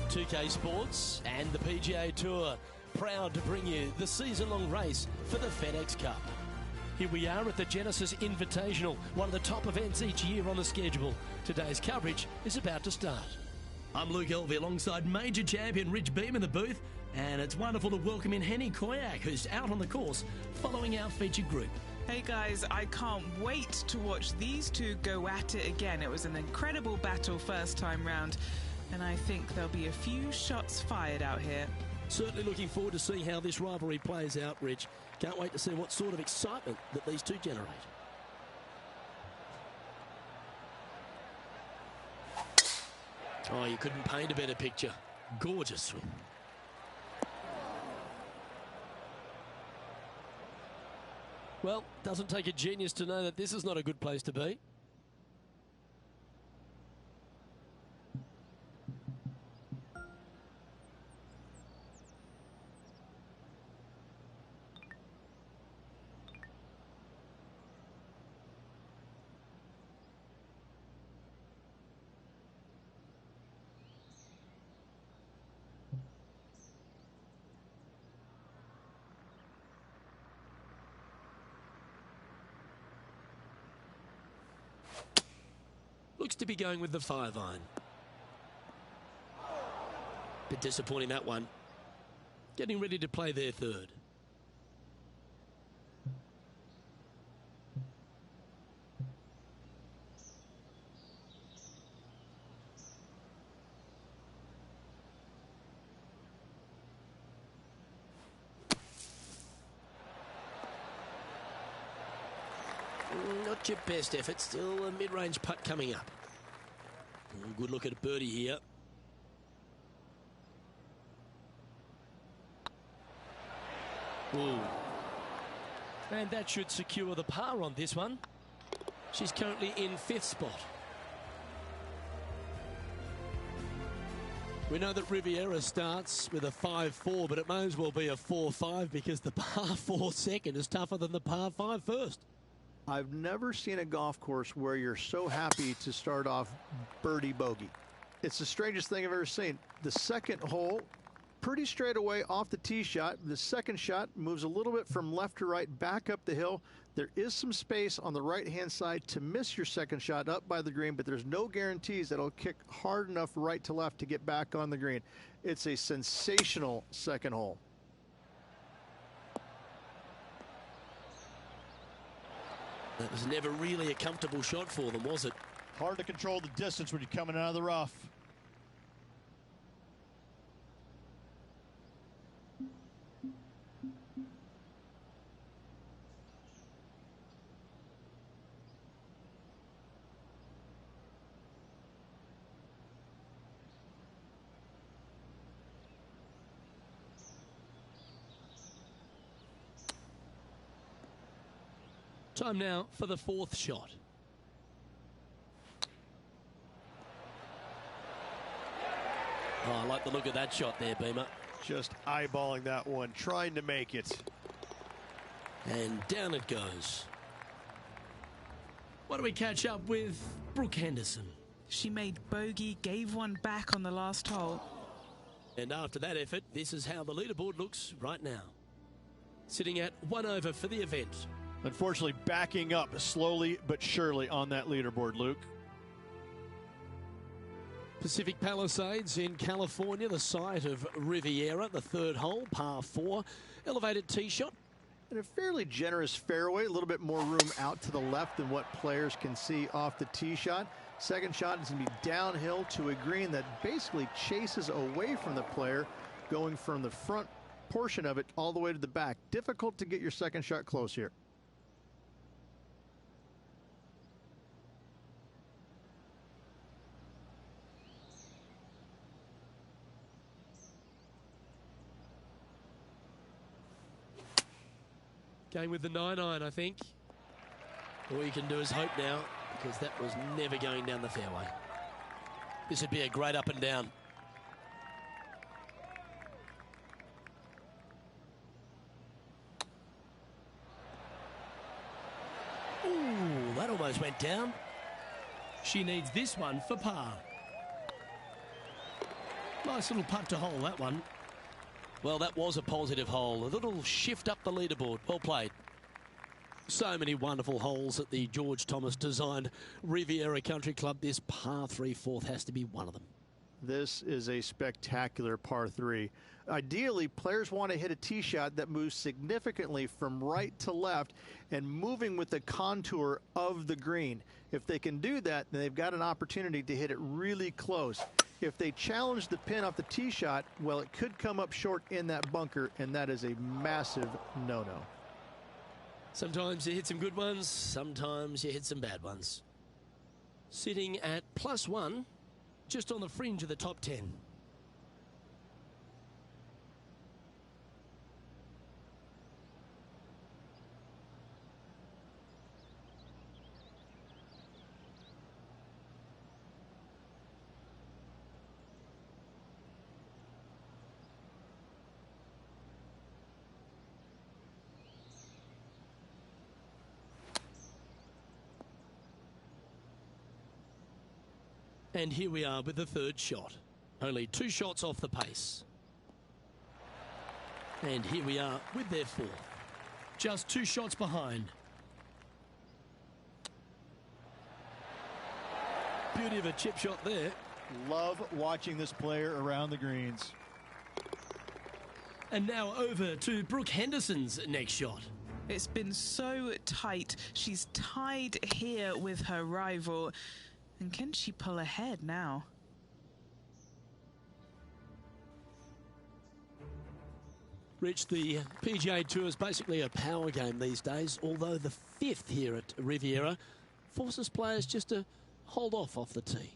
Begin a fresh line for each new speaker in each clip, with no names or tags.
2K Sports and the PGA Tour, proud to bring you the season-long race for the FedEx Cup. Here we are at the Genesis Invitational, one of the top events each year on the schedule. Today's coverage is about to start. I'm Luke Elvey alongside major champion Rich Beam in the booth, and it's wonderful to welcome in Henny Koyak, who's out on the course following our featured group.
Hey guys, I can't wait to watch these two go at it again. It was an incredible battle first time round, and I think there'll be a few shots fired out here.
Certainly looking forward to seeing how this rivalry plays out, Rich. Can't wait to see what sort of excitement that these two generate. Oh, you couldn't paint a better picture. Gorgeous swing. Well, doesn't take a genius to know that this is not a good place to be. Looks to be going with the 5-iron. Bit disappointing, that one. Getting ready to play their third. Not your best effort, still a mid-range putt coming up. Good look at a birdie here. Ooh. And that should secure the par on this one. She's currently in 5th spot. We know that Riviera starts with a 5-4, but it may as well be a 4-5 because the par 4 second is tougher than the par 5 first.
I've never seen a golf course where you're so happy to start off birdie bogey. It's the strangest thing I've ever seen. The second hole, pretty straight away off the tee shot. The second shot moves a little bit from left to right, back up the hill. There is some space on the right-hand side to miss your second shot up by the green, but there's no guarantees that it'll kick hard enough right to left to get back on the green. It's a sensational second hole.
That was never really a comfortable shot for them, was it?
Hard to control the distance when you're coming out of the rough.
Time now for the 4th shot. Oh, I like the look of that shot there, Beamer.
Just eyeballing that one, trying to make it.
And down it goes. Why don't we catch up with Brooke Henderson?
She made bogey, gave one back on the last hole.
And after that effort, this is how the leaderboard looks right now. Sitting at 1 over for the event.
Unfortunately, backing up slowly but surely on that leaderboard, Luke.
Pacific Palisades in California, the site of Riviera, the 3rd hole, par 4, elevated tee shot.
And a fairly generous fairway, a little bit more room out to the left than what players can see off the tee shot. Second shot is going to be downhill to a green that basically chases away from the player, going from the front portion of it all the way to the back. Difficult to get your second shot close here.
Going with the 9-iron, I think. All you can do is hope now, because that was never going down the fairway. This would be a great up and down. Ooh, that almost went down. She needs this one for par. Nice little putt to hole, that one. Well, that was a positive hole. A little shift up the leaderboard. Well played. So many wonderful holes at the George Thomas designed Riviera Country Club. This par 3 fourth has to be one of them.
This is a spectacular par 3. Ideally, players want to hit a tee shot that moves significantly from right to left and moving with the contour of the green. If they can do that, then they've got an opportunity to hit it really close. If they challenge the pin off the tee shot, well, it could come up short in that bunker, and that is a massive no-no.
Sometimes you hit some good ones, sometimes you hit some bad ones. Sitting at +1, just on the fringe of the top 10. And here we are with the third shot. Only 2 shots off the pace. And here we are with their fourth. Just 2 shots behind. Beauty of a chip shot there.
Love watching this player around the greens.
And now over to Brooke Henderson's next shot.
It's been so tight. She's tied here with her rival. And can she pull ahead now?
Rich, the PGA Tour is basically a power game these days, although the 5th here at Riviera forces players just to hold off the tee.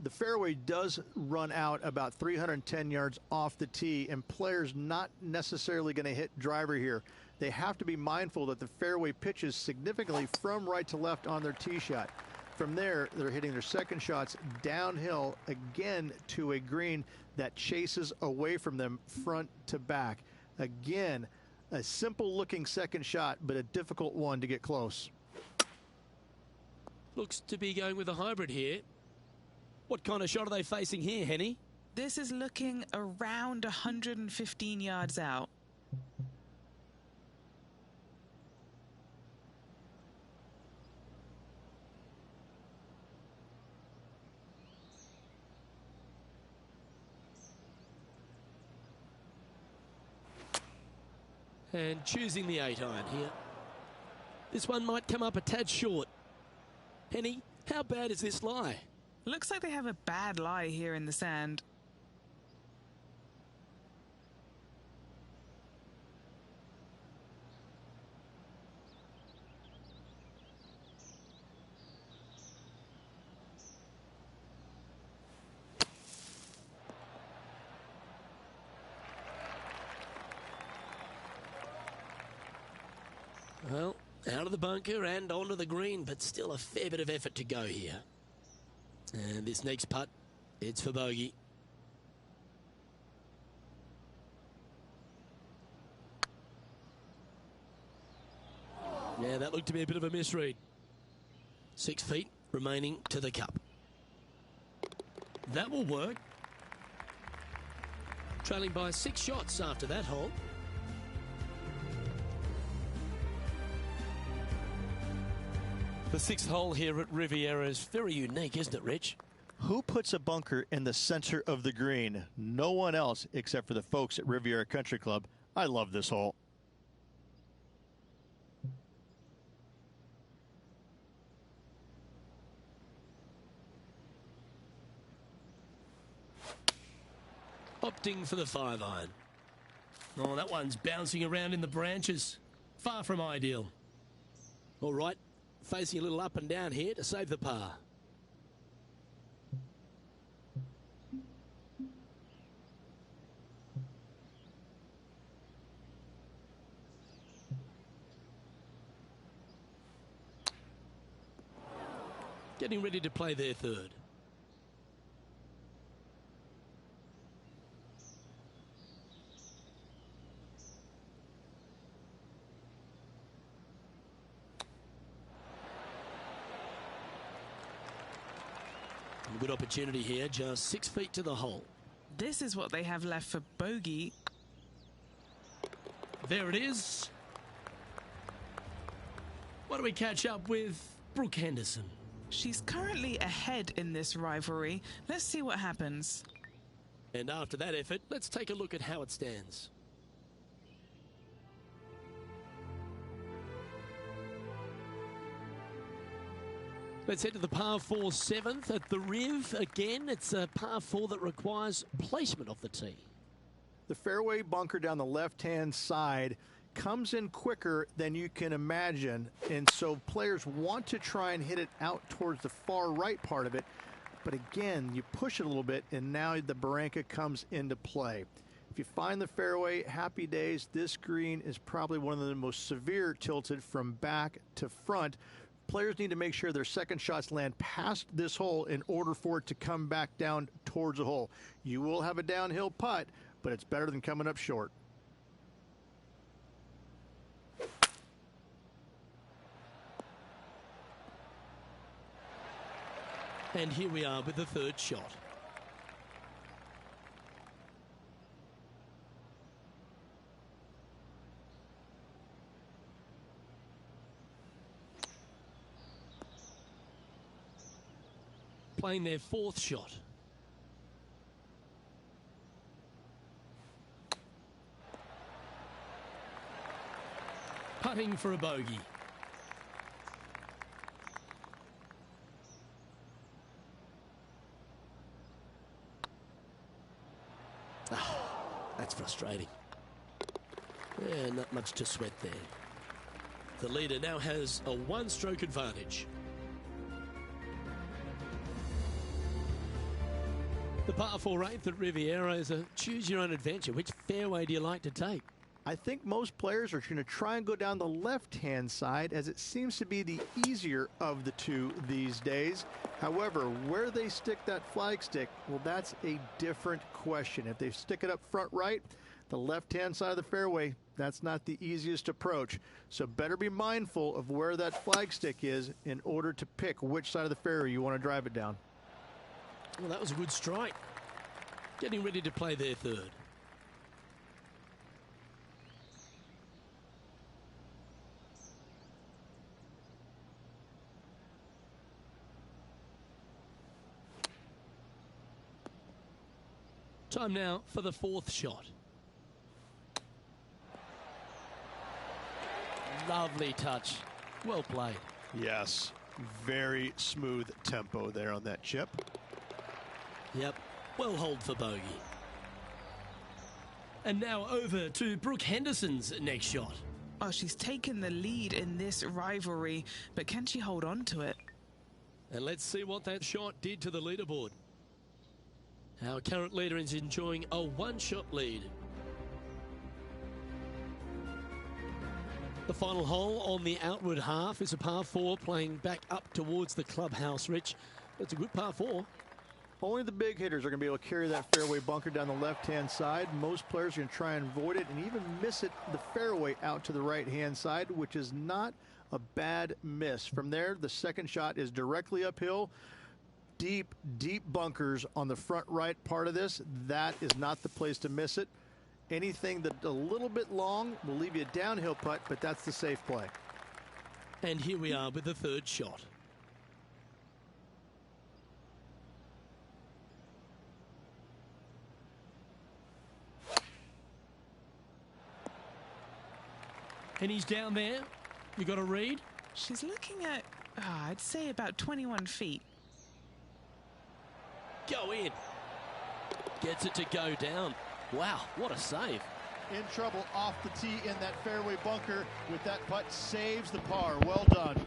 The fairway does run out about 310 yards off the tee, and players not necessarily going to hit driver here. They have to be mindful that the fairway pitches significantly from right to left on their tee shot. From there, they're hitting their second shots downhill again to a green that chases away from them front to back. Again, a simple looking second shot, but a difficult one to get close.
Looks to be going with a hybrid here. What kind of shot are they facing here, Henny?
This is looking around 115 yards out.
And choosing the 8-iron here. This one might come up a tad short. Henny, how bad is this lie?
Looks like they have a bad lie here in the sand.
Well, out of the bunker and onto the green, but still a fair bit of effort to go here. And this next putt, it's for bogey. Yeah, that looked to be a bit of a misread. 6 feet remaining to the cup. That will work. Trailing by 6 shots after that hole. The 6th hole here at Riviera is very unique, isn't it, Rich?
Who puts a bunker in the center of the green? No one else except for the folks at Riviera Country Club. I love this hole.
Opting for the 5-iron. Oh, that one's bouncing around in the branches. Far from ideal. All right. Facing a little up and down here to save the par. Getting ready to play their third. Good opportunity here, just 6 feet to the hole.
This is what they have left for bogey.
There it is. Why don't we catch up with Brooke Henderson?
She's currently ahead in this rivalry. Let's see what happens.
And after that effort, let's take a look at how it stands. Let's head to the par 4 7th at the Riv. Again, it's a par 4 that requires placement of the tee.
The fairway bunker down the left-hand side comes in quicker than you can imagine, and so players want to try and hit it out towards the far right part of it. But again, you push it a little bit, and now the barranca comes into play. If you find the fairway, happy days. This green is probably one of the most severe tilted from back to front. Players need to make sure their second shots land past this hole in order for it to come back down towards the hole. You will have a downhill putt, but it's better than coming up short.
And here we are with the third shot. Playing their fourth shot. Putting for a bogey. That's frustrating. Yeah, not much to sweat there. The leader now has a one-stroke advantage. The par 4 8th at Riviera is a choose-your-own-adventure. Which fairway do you like to take?
I think most players are going to try and go down the left-hand side, as it seems to be the easier of the two these days. However, where they stick that flagstick, well, that's a different question. If they stick it up front right, the left-hand side of the fairway, that's not the easiest approach. So better be mindful of where that flagstick is in order to pick which side of the fairway you want to drive it down.
Well, that was a good strike. Getting ready to play their third. Time now for the fourth shot. Lovely touch. Well played.
Yes, very smooth tempo there on that chip.
Yep, well holed for bogey. And now over to Brooke Henderson's next shot.
Oh, she's taken the lead in this rivalry, but can she hold on to it?
And let's see what that shot did to the leaderboard. Our current leader is enjoying a one-shot lead. The final hole on the outward half is a par 4 playing back up towards the clubhouse, Rich. It's a good par 4.
Only the big hitters are going to be able to carry that fairway bunker down the left-hand side. Most players are going to try and avoid it and even miss it the fairway out to the right-hand side, which is not a bad miss. From there, the second shot is directly uphill. Deep, deep bunkers on the front right part of this. That is not the place to miss it. Anything that a little bit long will leave you a downhill putt, but that's the safe play.
And here we are with the third shot. And he's down there. You got a read?
She's looking at, I'd say about 21 feet.
Go in. Gets it to go down. Wow, what a save.
In trouble off the tee in that fairway bunker with that putt, saves the par. Well done.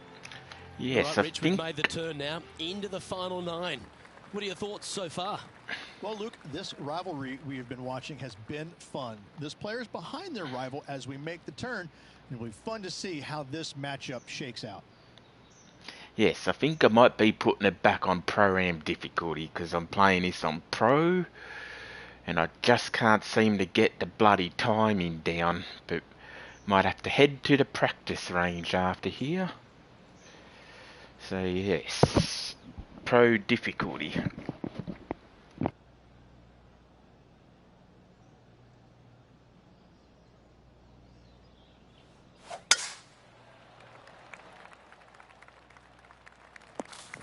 Yes,
right, Rich, we've made the turn now into the final 9. What are your thoughts so far?
Well, Luke, this rivalry we have been watching has been fun. This player's behind their rival as we make the turn, and it'll be fun to see how this matchup shakes out.
Yes, I think I might be putting it back on Pro-Am difficulty because I'm playing this on Pro and I just can't seem to get the bloody timing down, but might have to head to the practice range after here. So yes, Pro difficulty.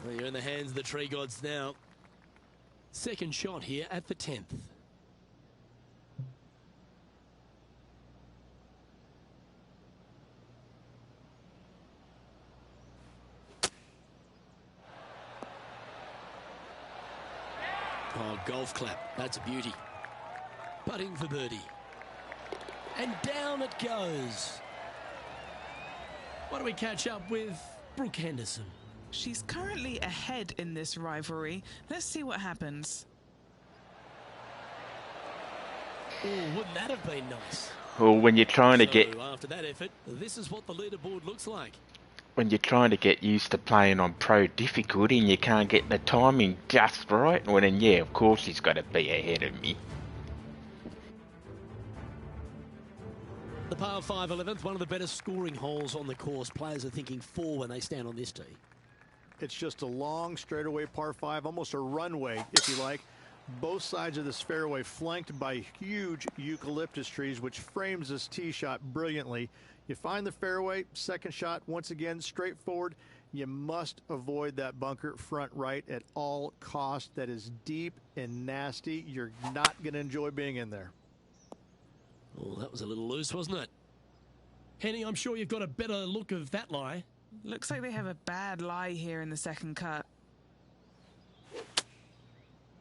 Well, you're in the hands of the tree gods now. Second shot here at the 10th. Oh, golf clap. That's a beauty. Putting for birdie. And down it goes. What do we catch up with Brooke Henderson?
She's currently ahead in this rivalry. Let's see what happens.
Oh, wouldn't that have been nice?
Well, when you're trying to get...
after that effort, this is what the leaderboard looks like.
When you're trying to get used to playing on pro difficulty and you can't get the timing just right, well then yeah, of course he's got to be ahead of me.
The par 5 11th, one of the better scoring holes on the course. Players are thinking 4 when they stand on this tee.
It's just a long straightaway par 5, almost a runway, if you like. Both sides of this fairway flanked by huge eucalyptus trees, which frames this tee shot brilliantly. You find the fairway, second shot, once again, straightforward. You must avoid that bunker front right at all costs. That is deep and nasty. You're not going to enjoy being in there.
Oh, that was a little loose, wasn't it? Henny, I'm sure you've got a better look of that lie.
Looks like they have a bad lie here in the second cut.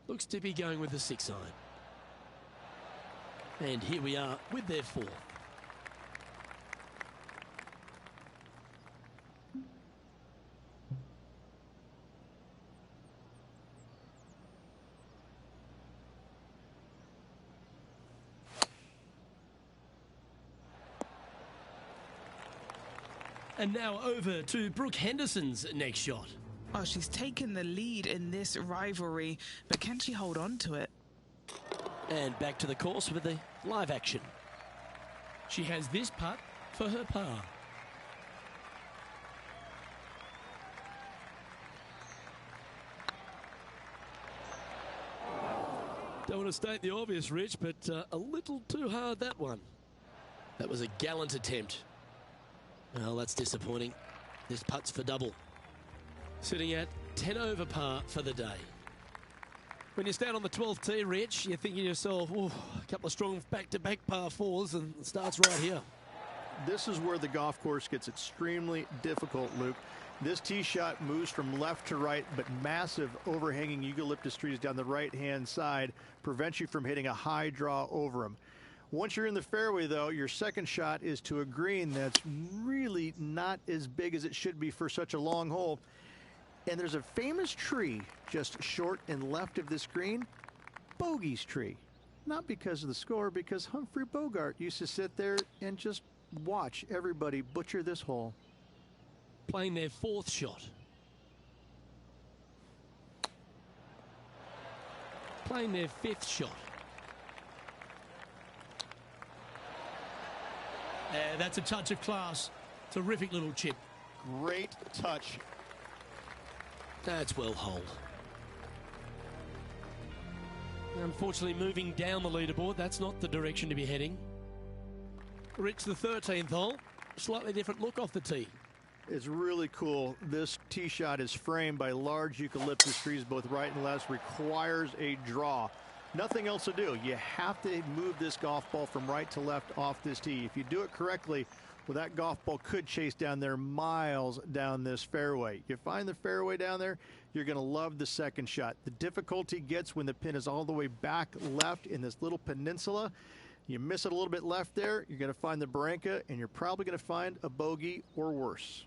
Looks to be going with the 6 iron. And here we are with their 4. And now over to Brooke Henderson's next shot.
Oh, she's taken the lead in this rivalry, but can she hold on to it?
And back to the course with the live action. She has this putt for her par. Don't want to state the obvious, Rich, but a little too hard, that one. That was a gallant attempt. Well, that's disappointing. This putt's for double. Sitting at 10 over par for the day. When you stand on the 12th tee, Rich, you're thinking to yourself, oh, a couple of strong back-to-back par 4s, and it starts right here.
This is where the golf course gets extremely difficult, Luke. This tee shot moves from left to right, but massive overhanging eucalyptus trees down the right-hand side prevent you from hitting a high draw over them. Once you're in the fairway, though, your second shot is to a green that's really not as big as it should be for such a long hole. And there's a famous tree just short and left of this green, Bogey's tree. Not because of the score, because Humphrey Bogart used to sit there and just watch everybody butcher this hole.
Playing their 4th shot. Playing their 5th shot. That's a touch of class. Terrific little chip.
Great touch.
That's well holed. Unfortunately, moving down the leaderboard, that's not the direction to be heading. Rich, the 13th hole, slightly different look off the tee.
It's really cool. This tee shot is framed by large eucalyptus trees, both right and left, requires a draw. Nothing else to do. You have to move this golf ball from right to left off this tee. If you do it correctly, well, that golf ball could chase down there miles down this fairway. You find the fairway down there, you're going to love the second shot. The difficulty gets when the pin is all the way back left in this little peninsula. You miss it a little bit left there, you're going to find the barranca, and you're probably going to find a bogey or worse.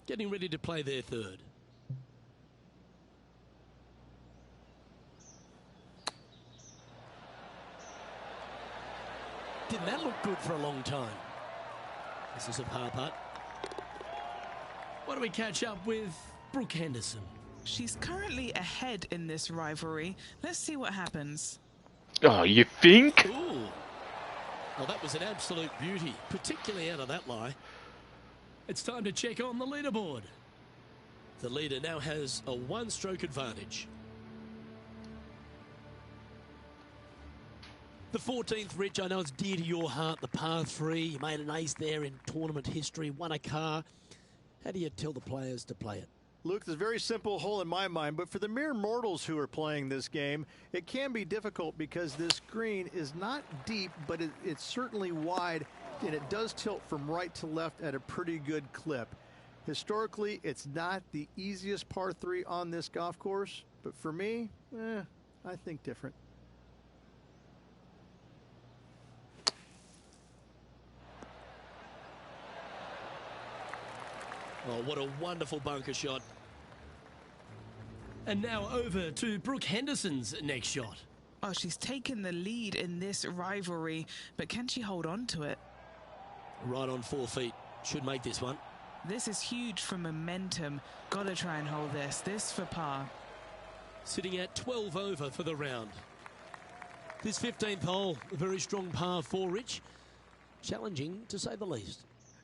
Getting ready to play their 3rd. Didn't that look good for a long time? This is a par putt. What do we catch up with Brooke Henderson?
She's currently ahead in this rivalry. Let's see what happens.
Oh, you think?
Ooh. Well, that was an absolute beauty, particularly out of that lie. It's time to check on the leaderboard. The leader now has a 1-stroke advantage. The 14th, Rich, I know it's dear to your heart, the par 3. You made an ace there in tournament history, won a car. How do you tell the players to play it?
Luke, this is a very simple hole in my mind, but for the mere mortals who are playing this game, it can be difficult because this green is not deep, but it's certainly wide, and it does tilt from right to left at a pretty good clip. Historically, it's not the easiest par 3 on this golf course, but for me, I think different.
Oh, what a wonderful bunker shot. And now over to Brooke Henderson's next shot.
Oh, she's taken the lead in this rivalry, but can she hold on to it?
Right on 4 feet. Should make this one.
This is huge for momentum. Gotta try and hold this. This for par.
Sitting at 12 over for the round. This 15th hole, a very strong par 4, Rich. Challenging, to say the least.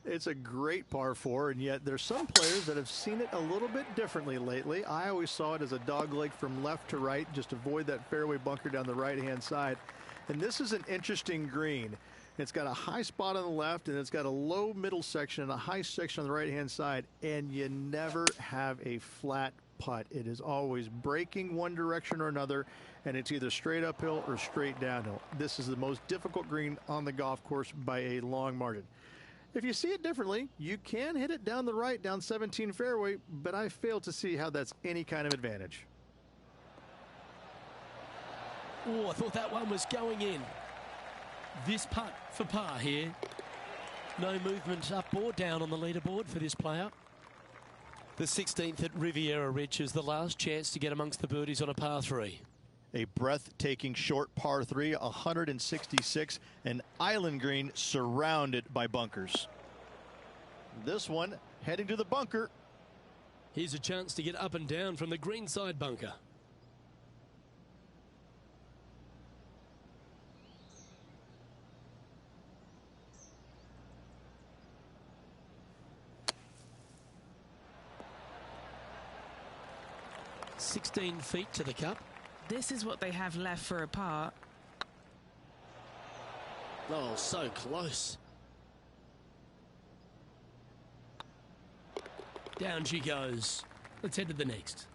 It's a great par 4, and yet there's some players that have seen it a little bit differently lately. I always saw it as a dogleg from left to right, just avoid that fairway bunker down the right-hand side. And this is an interesting green. It's got a high spot on the left, and it's got a low middle section and a high section on the right-hand side, and you never have a flat putt. It is always breaking one direction or another, and it's either straight uphill or straight downhill. This is the most difficult green on the golf course by a long margin. If you see it differently, you can hit it down the right, down 17 fairway, but I fail to see how that's any kind of advantage.
Oh, I thought that one was going in. This putt for par here. No movement up or down on the leaderboard for this player. The 16th at Riviera Ridge is the last chance to get amongst the birdies on a par 3.
A breathtaking short par 3, 166, an island green surrounded by bunkers. This one heading to the bunker.
Here's a chance to get up and down from the greenside bunker. $16 feet to the cup.
This is what they have left for a par.
Oh, so close. Down she goes. Let's head to the next.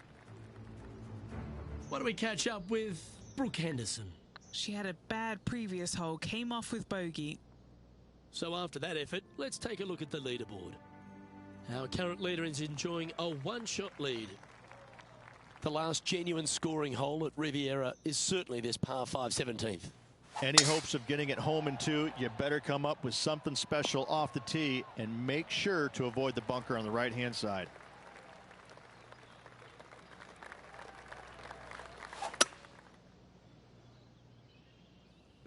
Why don't we catch up with Brooke Henderson?
She had a bad previous hole, came off with bogey.
So after that effort, let's take a look at the leaderboard. Our current leader is enjoying a one-shot lead. The last genuine scoring hole at Riviera is certainly this par 5 17th.
Any hopes of getting it home in 2, you better come up with something special off the tee and make sure to avoid the bunker on the right-hand side.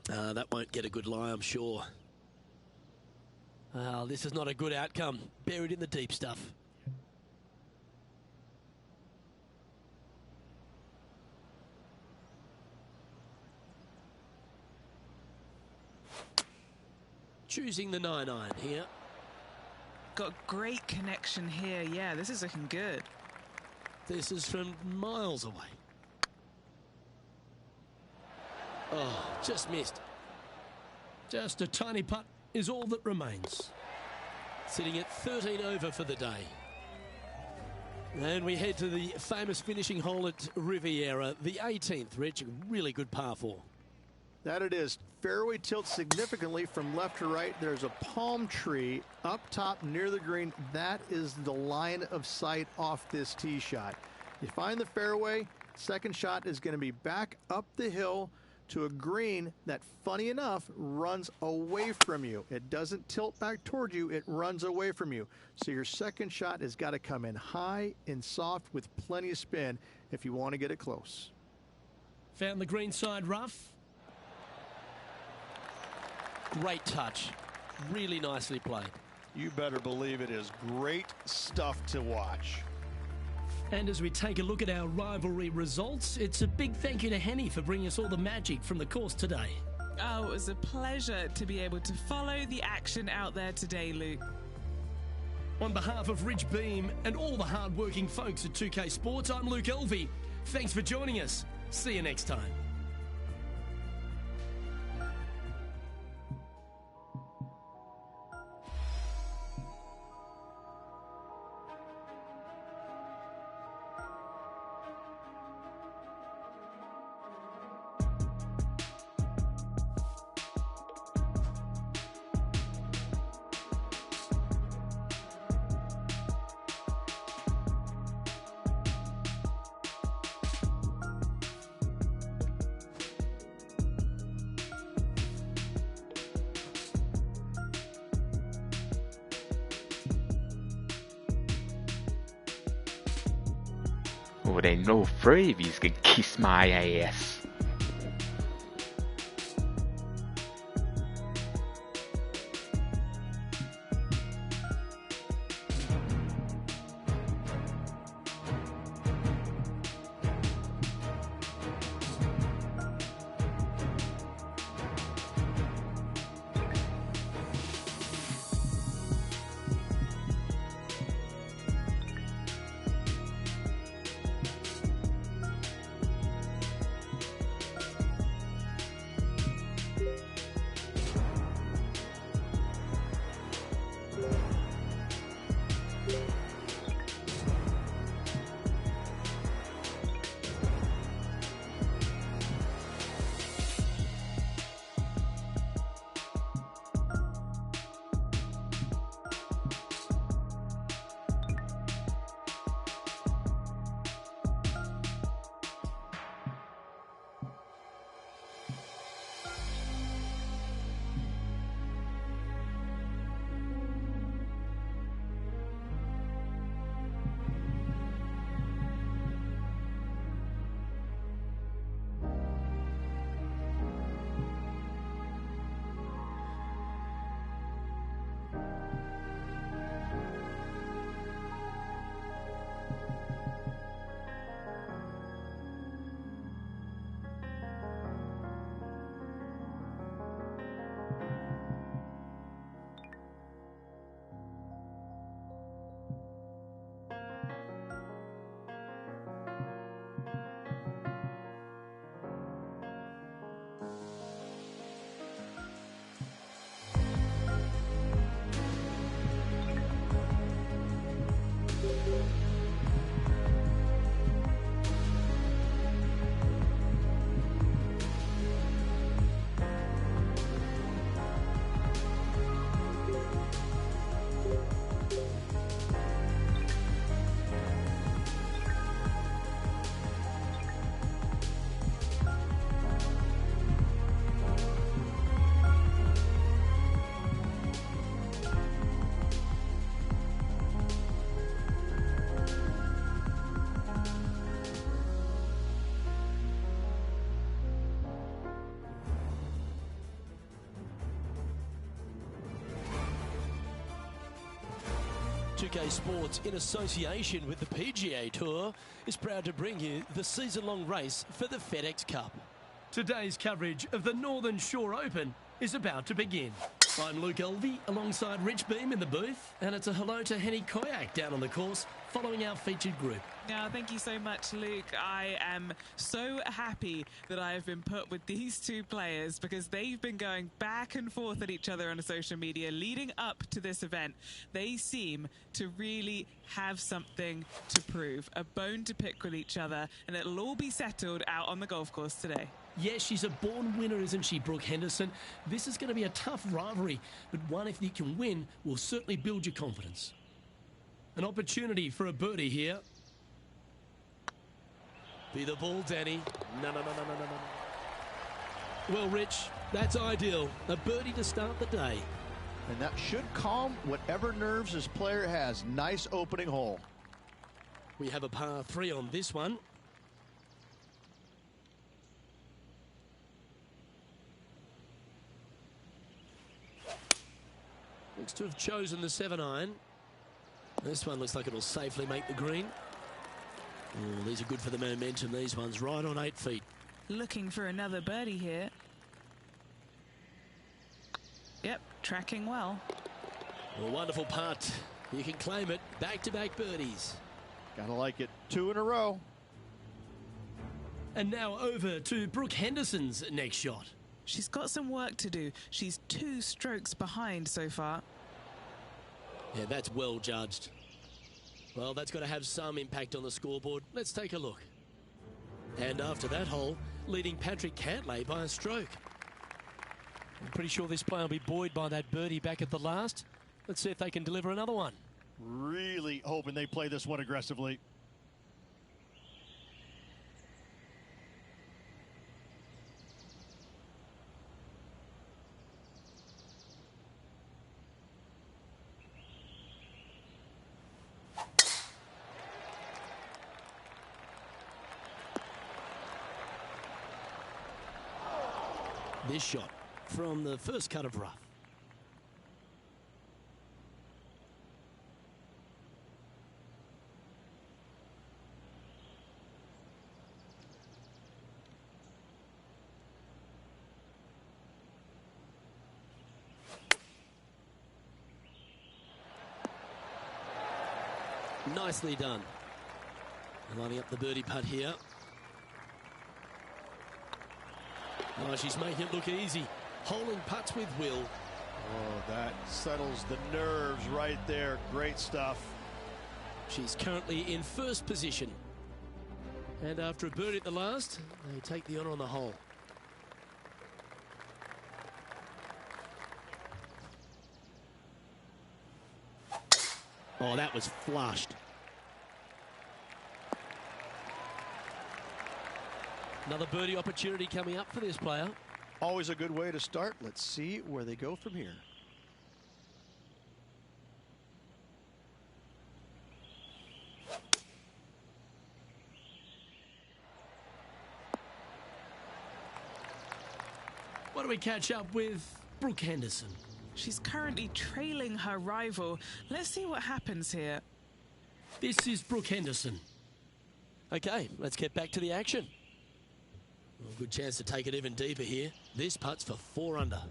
That won't get a good lie, I'm sure. This is not a good outcome. Buried in the deep stuff. Choosing the 9-iron here.
Got great connection here. Yeah, this is looking good.
This is from miles away. Oh, just missed. Just a tiny putt is all that remains. Sitting at 13 over for the day. And we head to the famous finishing hole at Riviera, the 18th, Rich. Really good par 4.
That it is. Fairway tilts significantly from left to right. There's a palm tree up top near the green. That is the line of sight off this tee shot. You find the fairway, second shot is going to be back up the hill to a green that, funny enough, runs away from you. It doesn't tilt back toward you, it runs away from you. So your second shot has got to come in high and soft with plenty of spin if you want to get it close.
Found the greenside rough. Great touch. Really nicely played.
You better believe it is great stuff to watch.
And as we take a look at our rivalry results, it's a big thank you to Henny for bringing us all the magic from the course today.
Oh, it was a pleasure to be able to follow the action out there today, Luke.
On behalf of Rich Beam and all the hard-working folks at 2K Sports, I'm Luke Elvey. Thanks for joining us. See you next time.
Well then, all three of yous can kiss my ass.
PGA Sports, in association with the PGA Tour, is proud to bring you the season-long race for the FedEx Cup. Today's coverage of the Northern Shore Open is about to begin. I'm Luke Elvey alongside Rich Beam in the booth, and it's a hello to Henny Koyak down on the course following our featured group.
Now, thank you so much, Luke. I am so happy that I have been put with these two players because they've been going back and forth at each other on social media leading up to this event. They seem to really have something to prove, a bone to pick with each other, and it'll all be settled out on the golf course today.
Yes, she's a born winner, isn't she, Brooke Henderson? This is going to be a tough rivalry, but one if you can win will certainly build your confidence. An opportunity for a birdie here. Be the ball, Danny. No. Well, Rich, that's ideal. A birdie to start the day.
And that should calm whatever nerves this player has. Nice opening hole.
We have a par 3 on this one. Looks to have chosen the 7-iron. This one looks like it'll safely make the green. Oh, these are good for the momentum, these ones, right on 8 feet.
Looking for another birdie here. Yep, tracking well.
A wonderful putt. You can claim it. Back-to-back birdies.
Gotta like it. 2 in a row.
And now over to Brooke Henderson's next shot.
She's got some work to do. She's 2 strokes behind so far.
Yeah, that's well judged. Well, that's got to have some impact on the scoreboard. Let's take a look. And after that hole, leading Patrick Cantlay by a stroke. I'm pretty sure this player will be buoyed by that birdie back at the last. Let's see if they can deliver another one.
Really hoping they play this one aggressively.
This shot from the first cut of rough. Nicely done. Lining up the birdie putt here. Oh, she's making it look easy. Holding putts with will.
Oh, that settles the nerves right there. Great stuff.
She's currently in first position. And after a birdie at the last, they take the honour on the hole. Oh, that was flushed. Another birdie opportunity coming up for this player.
Always a good way to start. Let's see where they go from here.
What do we catch up with Brooke Henderson?
She's currently trailing her rival. Let's see what happens here.
This is Brooke Henderson. Okay, let's get back to the action. Well, good chance to take it even deeper here. This putt's for 4 under.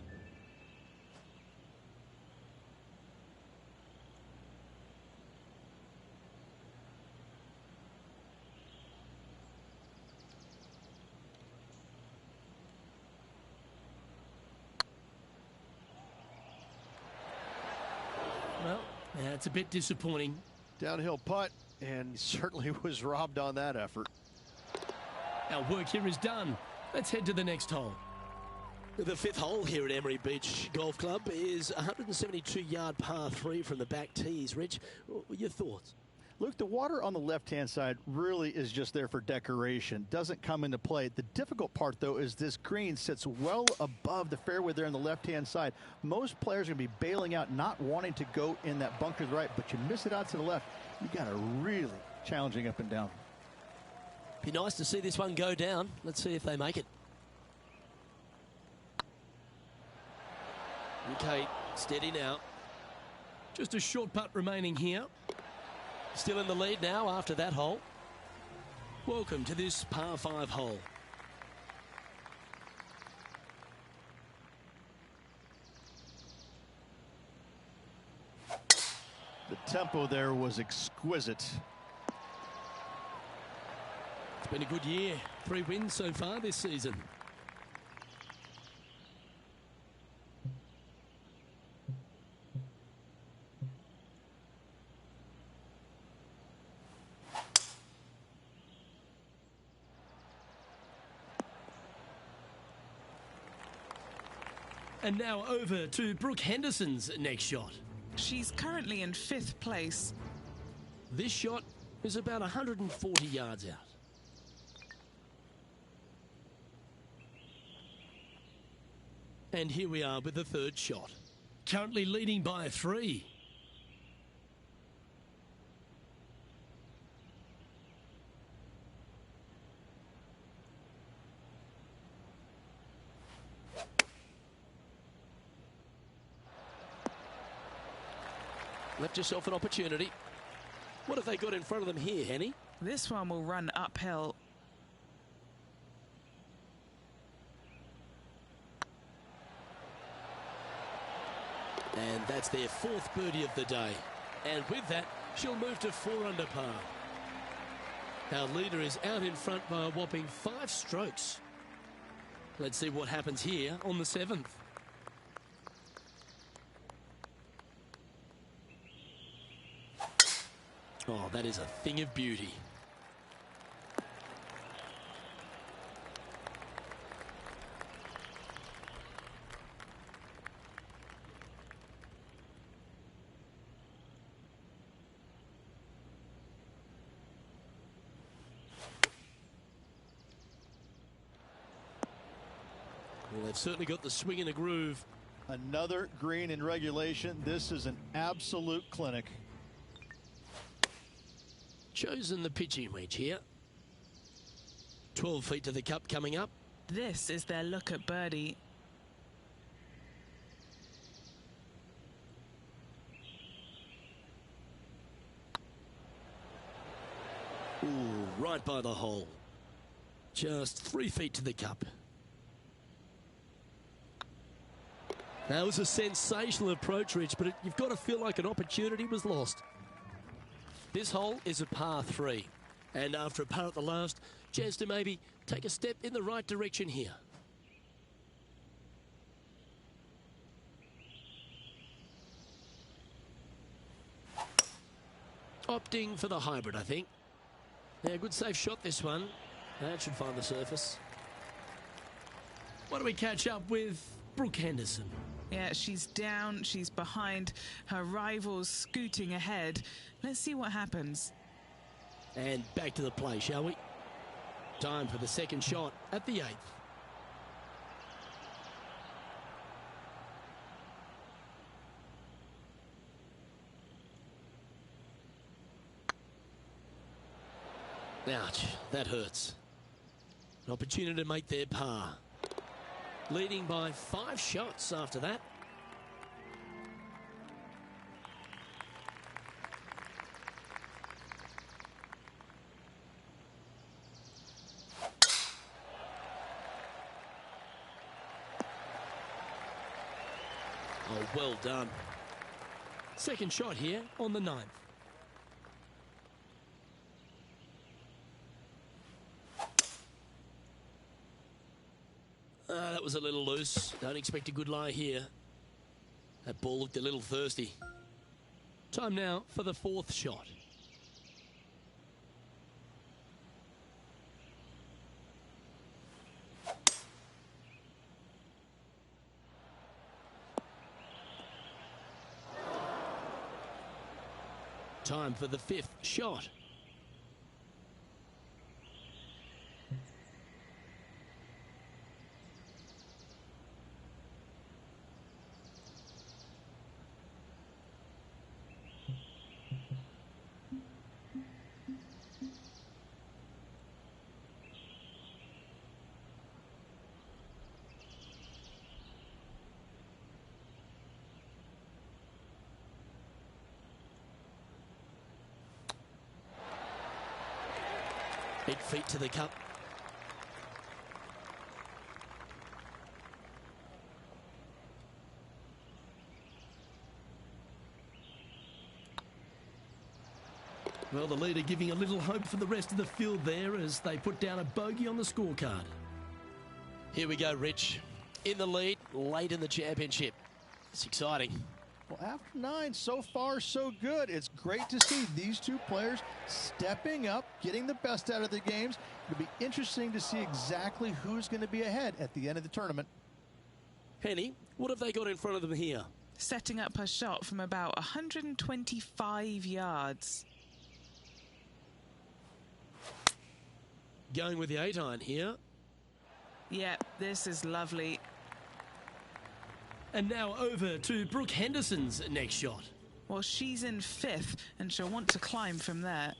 Well, that's a bit disappointing.
Downhill putt, and certainly was robbed on that effort.
Our work here is done. Let's head to the next hole. The 5th hole here at Emery Beach Golf Club is a 172-yard par 3 from the back tees. Rich, your thoughts?
Look, the water on the left-hand side really is just there for decoration. Doesn't come into play. The difficult part, though, is this green sits well above the fairway there on the left-hand side. Most players are going to be bailing out, not wanting to go in that bunker to the right, but you miss it out to the left. You got a really challenging up and down.
Be nice to see this one go down. Let's see if they make it. Okay, steady now. Just a short putt remaining here. Still in the lead now after that hole. Welcome to this par 5 hole.
The tempo there was exquisite.
It's been a good year. 3 wins so far this season. And now over to Brooke Henderson's next shot.
She's currently in 5th place.
This shot is about 140 yards out. And here we are with the 3rd shot. Currently leading by 3. Left yourself an opportunity. What have they got in front of them here, Henny?
This one will run uphill.
And that's their 4th birdie of the day. And with that, she'll move to 4 under par. Our leader is out in front by a whopping 5 strokes. Let's see what happens here on the 7th. Oh, that is a thing of beauty. Well, they've certainly got the swing and the groove.
Another green in regulation. This is an absolute clinic.
Chosen the pitching wedge here. 12 feet to the cup coming up.
This is their look at birdie.
right by the hole. Just 3 feet to the cup. That was a sensational approach, Rich, but you've got to feel like an opportunity was lost. This hole is a par 3. And after a par at the last, chance to maybe take a step in the right direction here. Opting for the hybrid, I think. Yeah, good safe shot this one. That should find the surface. What do we catch up with Brooke Henderson?
Yeah, she's down, she's behind, her rivals scooting ahead. Let's see what happens.
And back to the play, shall we? Time for the second shot at the 8th. Ouch, that hurts. An opportunity to make their par. Leading by 5 shots after that. Oh, well done. Second shot here on the 9th. That was a little loose. Don't expect a good lie here. That ball looked a little thirsty. Time now for the 4th shot. Time for the 5th shot. Big feet to the cup. Well, the leader giving a little hope for the rest of the field there as they put down a bogey on the scorecard. Here we go, Rich. In the lead, late in the championship. It's exciting.
Well, after 9, so far so good. It's great to see these two players stepping up, getting the best out of their games. It'll be interesting to see exactly who's going to be ahead at the end of the tournament.
Penny, what have they got in front of them here?
Setting up her shot from about 125 yards.
Going with the 8-iron here.
Yeah, this is lovely.
And now over to Brooke Henderson's next shot.
Well, she's in 5th, and she'll want to climb from there.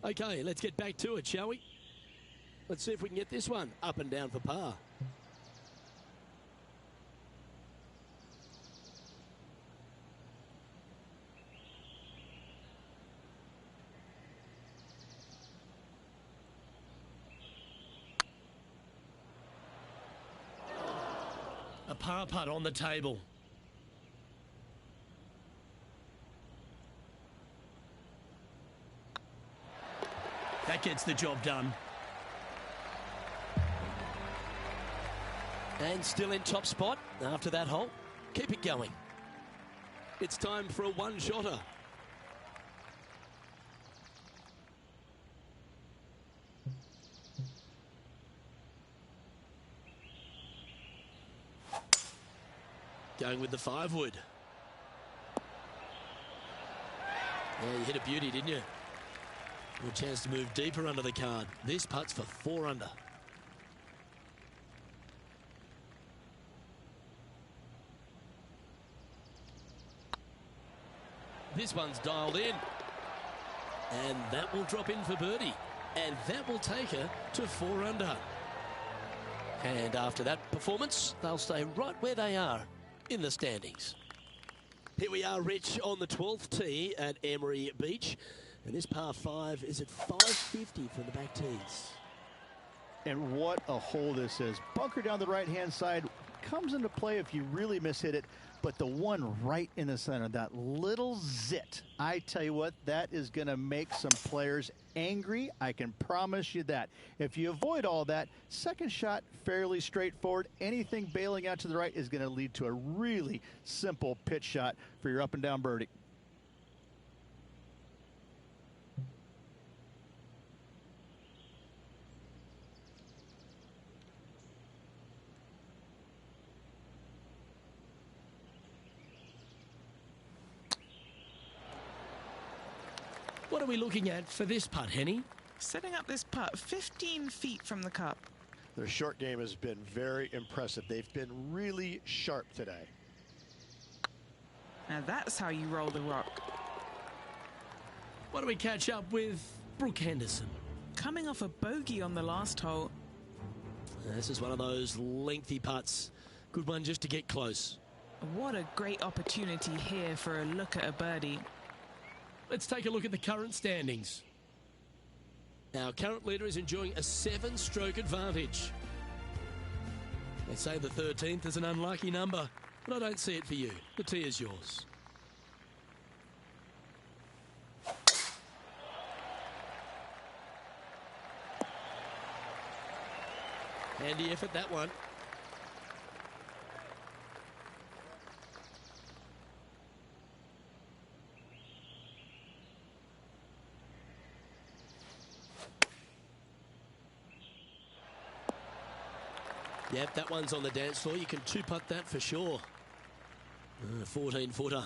Okay, let's get back to it, shall we? Let's see if we can get this one up and down for par. A par putt on the table. That gets the job done. And still in top spot after that hole. Keep it going. It's time for a one-shotter. Going with the 5-wood. Yeah, you hit a beauty, didn't you? A chance to move deeper under the card. This putt's for 4 under. This one's dialed in. And that will drop in for birdie. And that will take her to 4 under. And after that performance, they'll stay right where they are in the standings. Here we are, Rich, on the 12th tee at Emery Beach. And this par 5 is at 550 from the back tees.
And what a hole this is. Bunker down the right-hand side comes into play if you really mishit it, but the one right in the center, that little zit, I tell you what, that is going to make some players angry. I can promise you that. If you avoid all that, second shot, fairly straightforward. Anything bailing out to the right is going to lead to a really simple pitch shot for your up and down birdie.
What are we looking at for this putt, Henny?
Setting up this putt 15 feet from the cup.
Their short game has been very impressive. They've been really sharp today.
Now that's how you roll the rock.
What do we catch up with Brooke Henderson?
Coming off a bogey on the last hole.
This is one of those lengthy putts. Good one just to get close.
What a great opportunity here for a look at a birdie.
Let's take a look at the current standings. Our current leader is enjoying a 7-stroke advantage. They say the 13th is an unlucky number, but I don't see it for you. The tee is yours. Handy effort, that one. Yep, that one's on the dance floor. You can two-putt that for sure. 14-footer.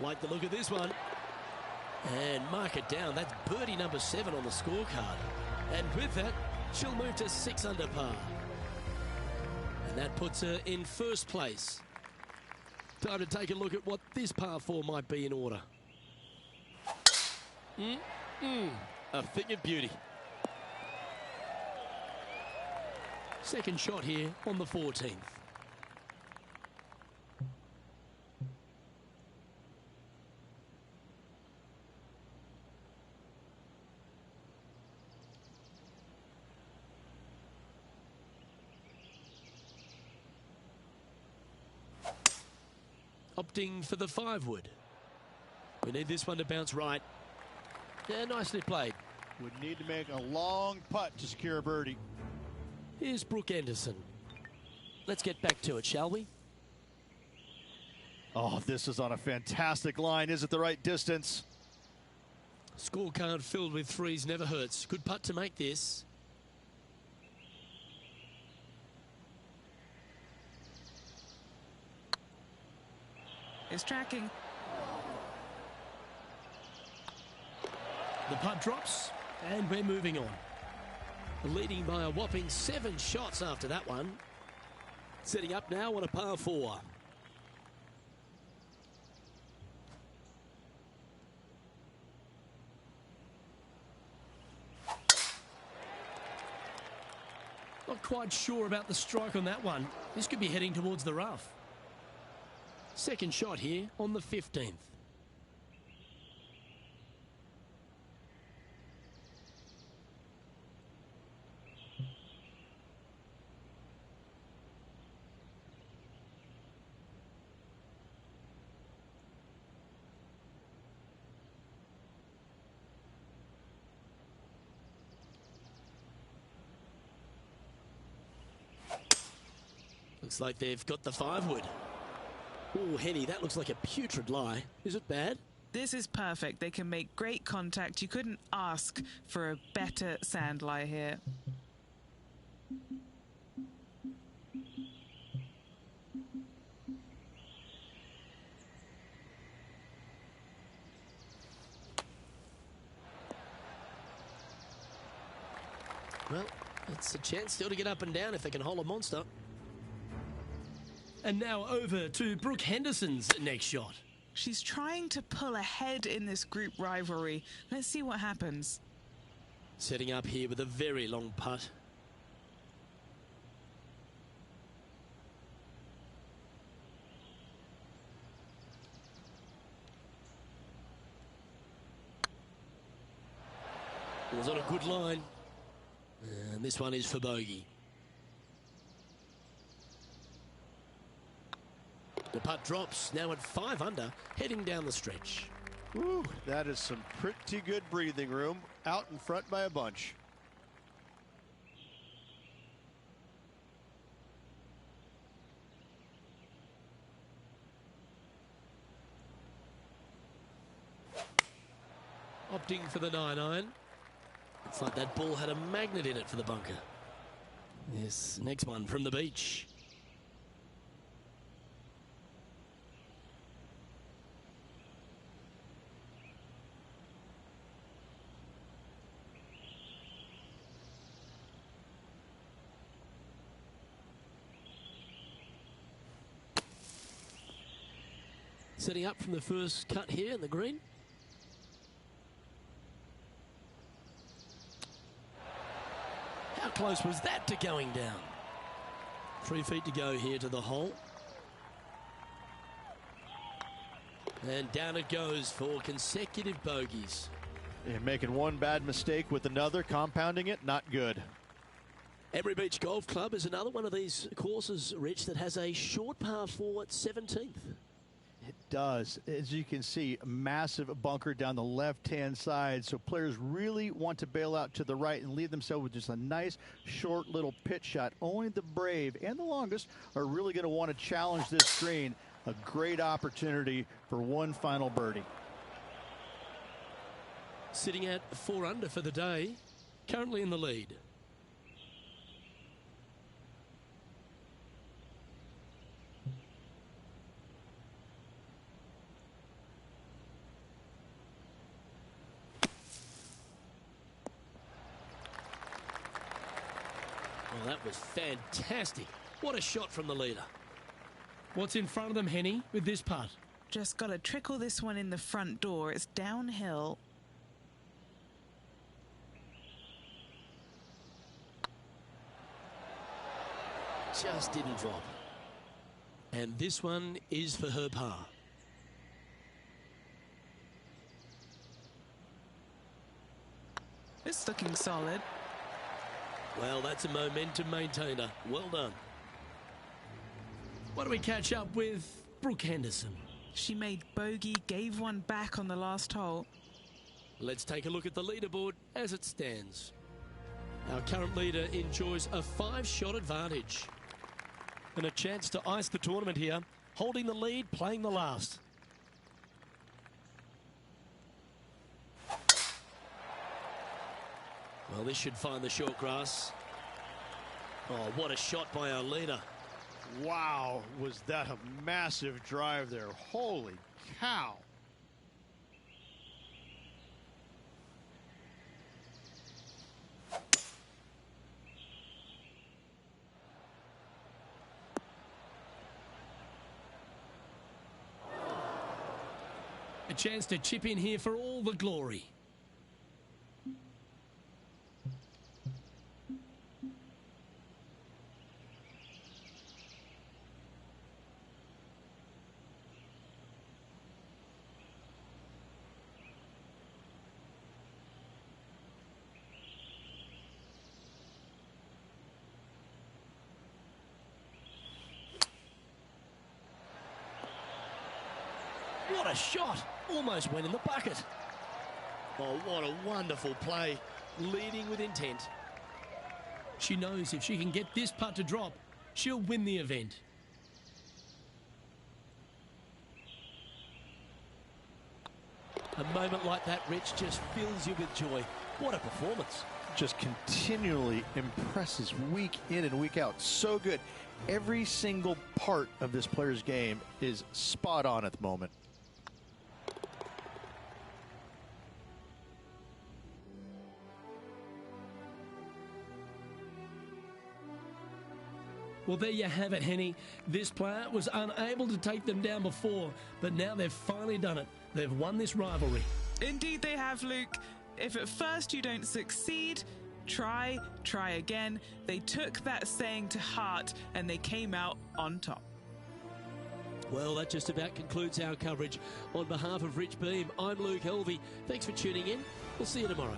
Like the look of this one. And mark it down. That's birdie number 7 on the scorecard. And with that, she'll move to 6 under par. And that puts her in first place. Time to take a look at what this par 4 might be in order. A thing of beauty. Second shot here on the 14th. Opting for the 5-wood. We need this one to bounce right. Yeah, nicely played.
Would need to make a long putt to secure a birdie.
Here's Brooke Henderson. Let's get back to it, shall we?
Oh, this is on a fantastic line. Is it the right distance?
Scorecard filled with threes never hurts. Good putt to make this.
It's tracking.
The putt drops, and we're moving on. Leading by a whopping 7 shots after that one. Setting up now on a par 4. Not quite sure about the strike on that one. This could be heading towards the rough. Second shot here on the 15th. Looks like they've got the 5-wood. Oh, Henny, that looks like a putrid lie. Is it bad?
This is perfect. They can make great contact. You couldn't ask for a better sand lie here.
Well, it's a chance still to get up and down if they can hold a monster. And now over to Brooke Henderson's next shot.
She's trying to pull ahead in this group rivalry. Let's see what happens.
Setting up here with a very long putt. It was on a good line. And this one is for bogey. The putt drops, now at 5 under, heading down the stretch.
Ooh, that is some pretty good breathing room, out in front by a bunch.
Opting for the 9-iron. It's like that ball had a magnet in it for the bunker. Yes, next one from the beach. Setting up from the first cut here in the green. How close was that to going down? 3 feet to go here to the hole. And down it goes for consecutive bogeys.
And making one bad mistake with another, compounding it, not good.
Emery Beach Golf Club is another one of these courses, Rich, that has a short par 4 at 17th.
It does. As you can see, a massive bunker down the left-hand side. So players really want to bail out to the right and leave themselves with just a nice, short little pitch shot. Only the brave and the longest are really going to want to challenge this green. A great opportunity for one final birdie.
Sitting at 4 under for the day, currently in the lead. Well, that was fantastic. What a shot from the leader. What's in front of them, Henny, with this putt?
Just got to trickle this one in the front door. It's downhill.
Just didn't drop. And this one is for her par.
It's looking solid.
Well, that's a momentum maintainer. Well done. What do we catch up with Brooke Henderson?
She made bogey, gave one back on the last hole.
Let's take a look at the leaderboard as it stands. Our current leader enjoys a 5-shot advantage. And a chance to ice the tournament here, holding the lead, playing the last. Well, this should find the short grass. Oh, what a shot by our leader.
Wow, was that a massive drive there. Holy cow.
A chance to chip in here for all the glory. What a shot! Almost went in the bucket. Oh, what a wonderful play. Leading with intent. She knows if she can get this putt to drop, she'll win the event. A moment like that, Rich, just fills you with joy. What a performance.
Just continually impresses week in and week out. So good. Every single part of this player's game is spot on at the moment.
Well, there you have it, Henny. This player was unable to take them down before, but now they've finally done it. They've won this rivalry.
Indeed they have, Luke. If at first you don't succeed, try again. They took that saying to heart and they came out on top.
Well, that just about concludes our coverage. On behalf of Rich Beam, I'm Luke Helvey. Thanks for tuning in. We'll see you tomorrow.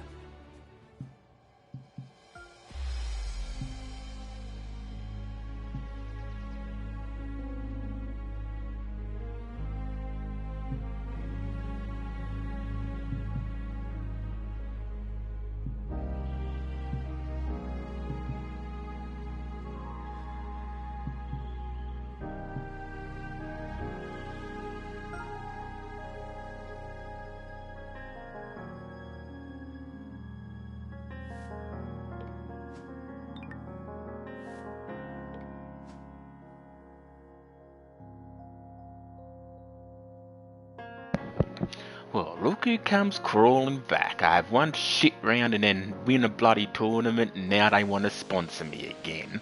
Well, look who comes crawling back. I have one shit round and then win a bloody tournament, and now they want to sponsor me again.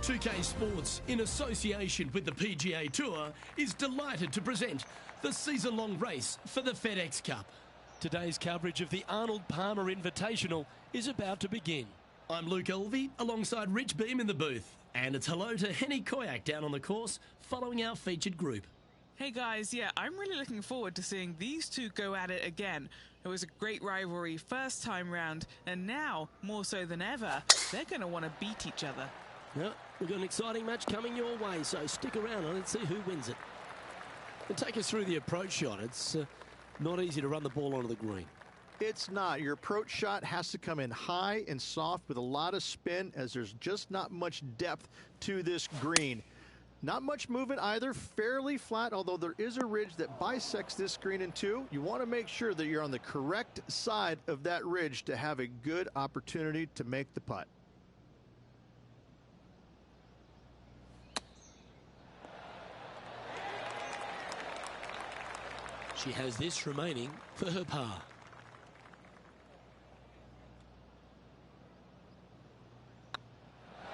2K Sports, in association with the PGA Tour, is delighted to present the season-long race for the FedEx Cup. Today's coverage of the Arnold Palmer Invitational is about to begin. I'm Luke Elvey, alongside Rich Beam in the booth. And it's hello to Henny Koyak down on the course, following our featured group.
Hey guys, yeah, I'm really looking forward to seeing these two go at it again. It was a great rivalry first time round, and now, more so than ever, they're going to want to beat each other.
Well, we've got an exciting match coming your way, so stick around and let's see who wins it. And take us through the approach shot. It's not easy to run the ball onto the green.
It's not. Your approach shot has to come in high and soft with a lot of spin, as there's just not much depth to this green. Not much movement either, fairly flat, although there is a ridge that bisects this green in two. You want to make sure that you're on the correct side of that ridge to have a good opportunity to make the putt.
She has this remaining for her par.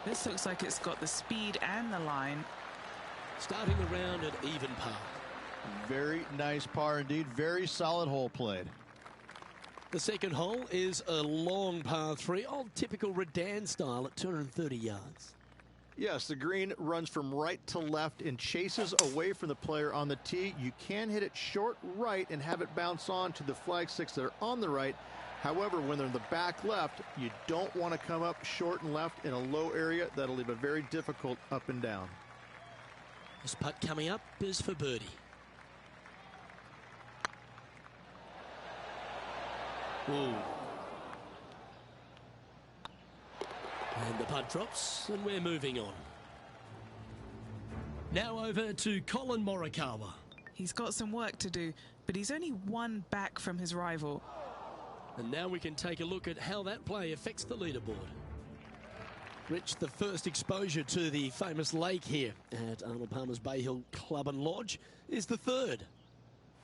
This looks like it's got the speed and the line.
Starting the round at even par.
Very nice par indeed. Very solid hole played.
The second hole is a long par 3, old typical Redan style at 230 yards.
Yes, the green runs from right to left and chases away from the player on the tee. You can hit it short right and have it bounce on to the flag sticks that are on the right. However, when they're in the back left, you don't want to come up short and left in a low area. That'll leave it very difficult up and down.
This putt coming up is for birdie. Ooh. And the putt drops, and we're moving on. Now over to Colin Morikawa.
He's got some work to do, but he's only one back from his rival.
And now we can take a look at how that play affects the leaderboard. Rich, the first exposure to the famous lake here at Arnold Palmer's Bay Hill Club and Lodge is the third.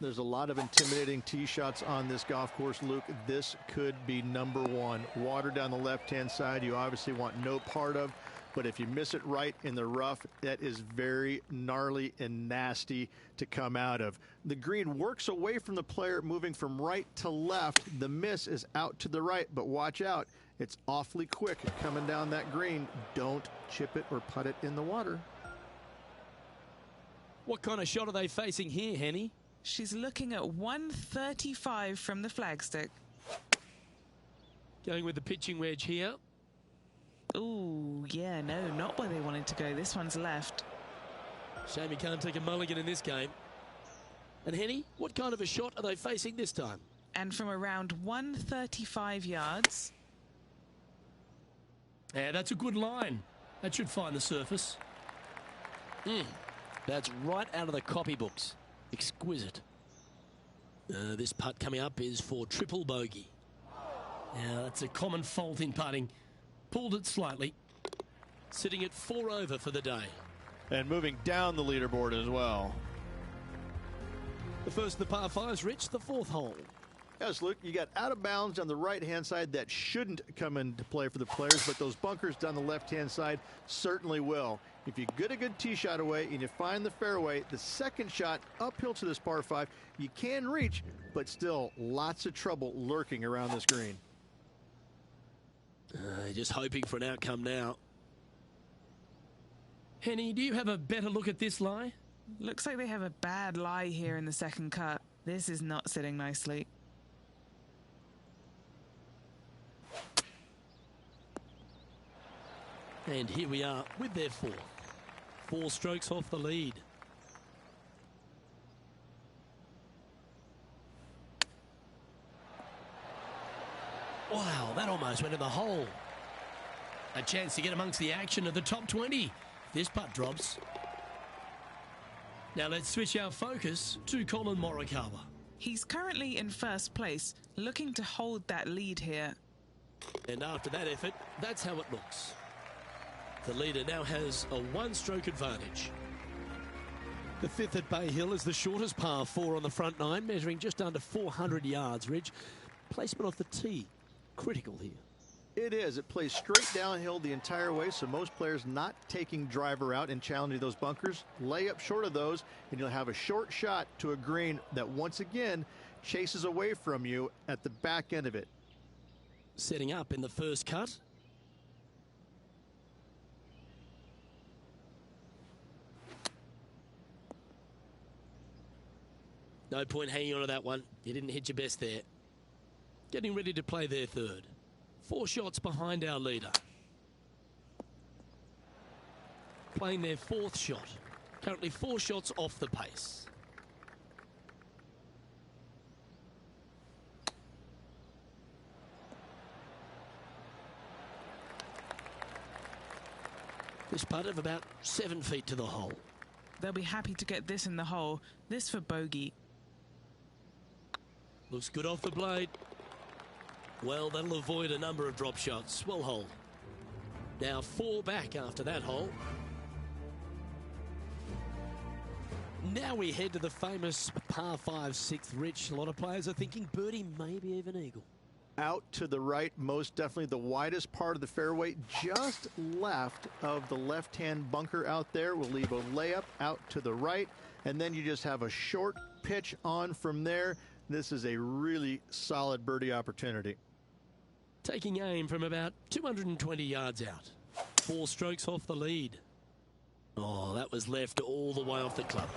There's a lot of intimidating tee shots on this golf course, Luke. This could be number one. Water down the left-hand side, you obviously want no part of. But if you miss it right in the rough, that is very gnarly and nasty to come out of. The green works away from the player, moving from right to left. The miss is out to the right, but watch out. It's awfully quick coming down that green. Don't chip it or putt it in the water.
What kind of shot are they facing here, Henny?
She's looking at 135 from the flagstick.
Going with the pitching wedge here.
Ooh, yeah, no, not where they wanted to go. This one's left.
Shame he can't take a mulligan in this game. And Henny, what kind of a shot are they facing this time?
And from around 135 yards.
Yeah, that's a good line. That should find the surface. That's right out of the copybooks. Exquisite. This putt coming up is for triple bogey. Now, that's a common fault in putting. Pulled it slightly. Sitting at 4 over for the day.
And moving down the leaderboard as well.
The first of the par 5s, Rich, the fourth hole.
Yes, Luke, you got out of bounds on the right-hand side that shouldn't come into play for the players, but those bunkers down the left-hand side certainly will. If you get a good tee shot away and you find the fairway, the second shot uphill to this par 5, you can reach, but still lots of trouble lurking around this green.
Just hoping for an outcome now. Henny, do you have a better look at this lie?
Looks like they have a bad lie here in the second cut. This is not sitting nicely.
And here we are with their fourth. 4 strokes off the lead. Wow, that almost went in the hole. A chance to get amongst the action of the top 20. This putt drops. Now let's switch our focus to Colin Morikawa.
He's currently in first place, looking to hold that lead here.
And after that effort, that's how it looks. The leader now has a 1-stroke advantage. The fifth at Bay Hill is the shortest par 4 on the front 9, measuring just under 400 yards, Ridge. Placement off the tee, critical here.
It is. It plays straight downhill the entire way, so most players not taking driver out and challenging those bunkers. Lay up short of those, and you'll have a short shot to a green that once again chases away from you at the back end of it.
Setting up in the first cut. No point hanging on to that one. You didn't hit your best there. Getting ready to play their third. 4 shots behind our leader. Playing their 4th shot. Currently 4 shots off the pace. This putt of about 7 feet to the hole.
They'll be happy to get this in the hole. This for bogey.
Looks good off the blade. Well, that'll avoid a number of drop shots. Well hold. Now 4 back after that hole. Now we head to the famous par 5 6th, Rich. A lot of players are thinking birdie, maybe even eagle.
Out to the right, most definitely the widest part of the fairway, just left of the left-hand bunker out there. We'll leave a layup out to the right, and then you just have a short pitch on from there. This is a really solid birdie opportunity.
Taking aim from about 220 yards out. 4 strokes off the lead. Oh, that was left all the way off the club.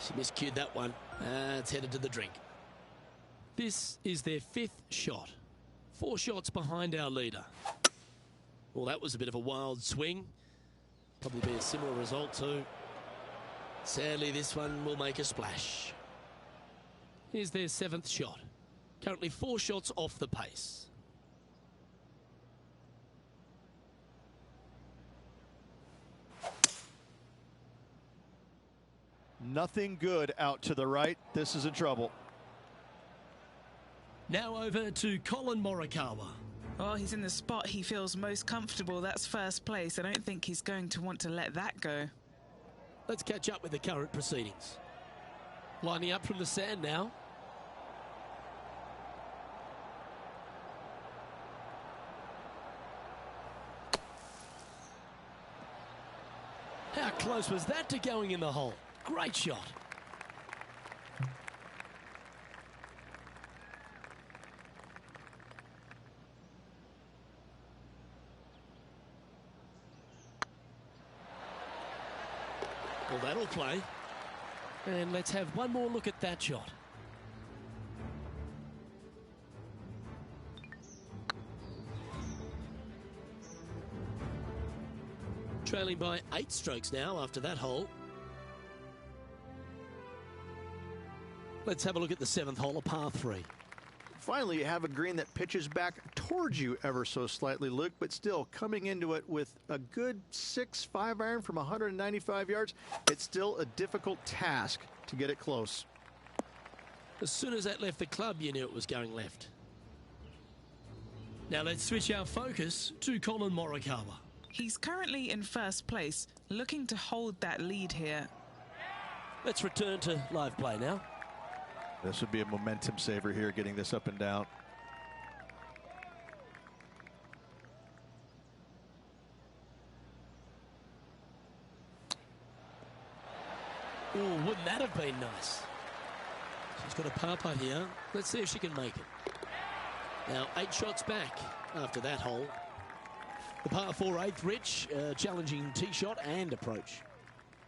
She miscued that one. It's headed to the drink. This is their 5th shot. 4 shots behind our leader. Well, that was a bit of a wild swing. Probably be a similar result too. Sadly, this one will make a splash. Here's their 7th shot. Currently 4 shots off the pace.
Nothing good out to the right. This is in trouble.
Now over to Colin Morikawa.
Oh, he's in the spot he feels most comfortable. That's first place. I don't think he's going to want to let that go.
Let's catch up with the current proceedings. Lining up from the sand now. How close was that to going in the hole? Great shot. Well, that'll play. And let's have one more look at that shot. Trailing by 8 strokes now after that hole. Let's have a look at the 7th hole, a par 3.
Finally, you have a green that pitches back towards you ever so slightly, Luke, but still coming into it with a good 6-5 iron from 195 yards. It's still a difficult task to get it close.
As soon as that left the club, you knew it was going left. Now let's switch our focus to Colin Morikawa.
He's currently in first place, looking to hold that lead here.
Let's return to live play now.
This would be a momentum saver here, getting this up and down.
Oh, wouldn't that have been nice? She's got a par putt here. Let's see if she can make it. Now 8 shots back after that hole. The par 4 8th, Rich, challenging tee shot and approach.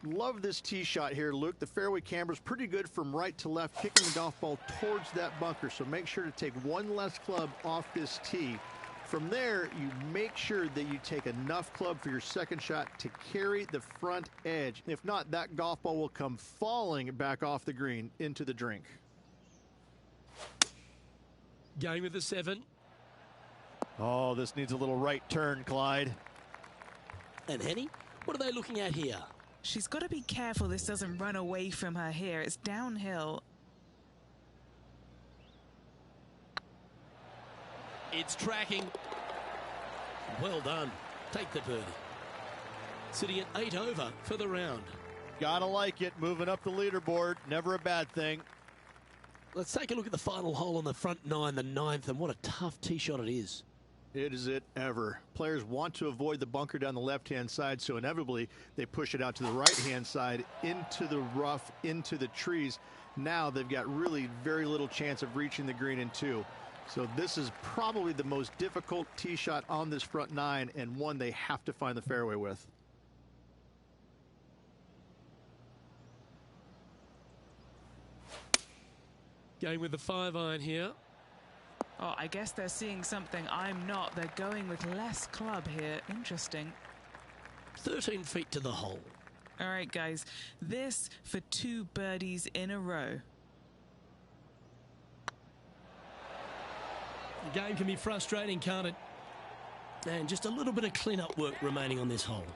Love this tee shot here, Luke. The fairway camber is pretty good from right to left, kicking the golf ball towards that bunker. So make sure to take one less club off this tee. From there, you make sure that you take enough club for your second shot to carry the front edge. If not, that golf ball will come falling back off the green into the drink.
Game of the 7.
Oh, this needs a little right turn, Clyde.
And Henny, what are they looking at here?
She's got to be careful this doesn't run away from her here. It's downhill.
It's tracking. Well done. Take the birdie. Sitting at 8 over for the round.
Gotta like it. Moving up the leaderboard. Never a bad thing.
Let's take a look at the final hole on the front 9, the 9th, and what a tough tee shot it is.
Is it ever. Players want to avoid the bunker down the left-hand side, so inevitably they push it out to the right-hand side, into the rough, into the trees. Now they've got really very little chance of reaching the green in two. So this is probably the most difficult tee shot on this front nine, and one they have to find the fairway with.
Going with the 5-iron here.
Oh, I guess they're seeing something I'm not. They're going with less club here. Interesting.
13 feet to the hole.
All right, guys. This for 2 birdies in a row.
The game can be frustrating, can't it? And just a little bit of clean-up work remaining on this hole.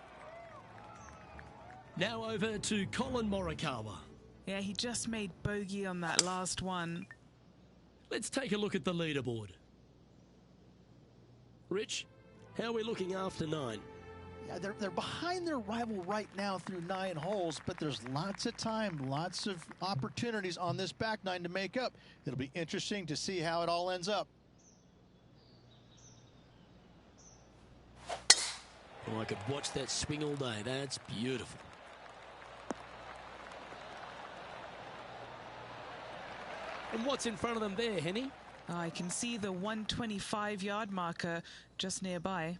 Now over to Colin Morikawa.
Yeah, he just made bogey on that last one.
Let's take a look at the leaderboard. Rich, how are we looking after 9?
Yeah, they're behind their rival right now through 9 holes, but there's lots of time, lots of opportunities on this back 9 to make up. It'll be interesting to see how it all ends up.
Oh, I could watch that swing all day. That's beautiful. And what's in front of them there, Henny?
Oh, I can see the 125-yard marker just nearby.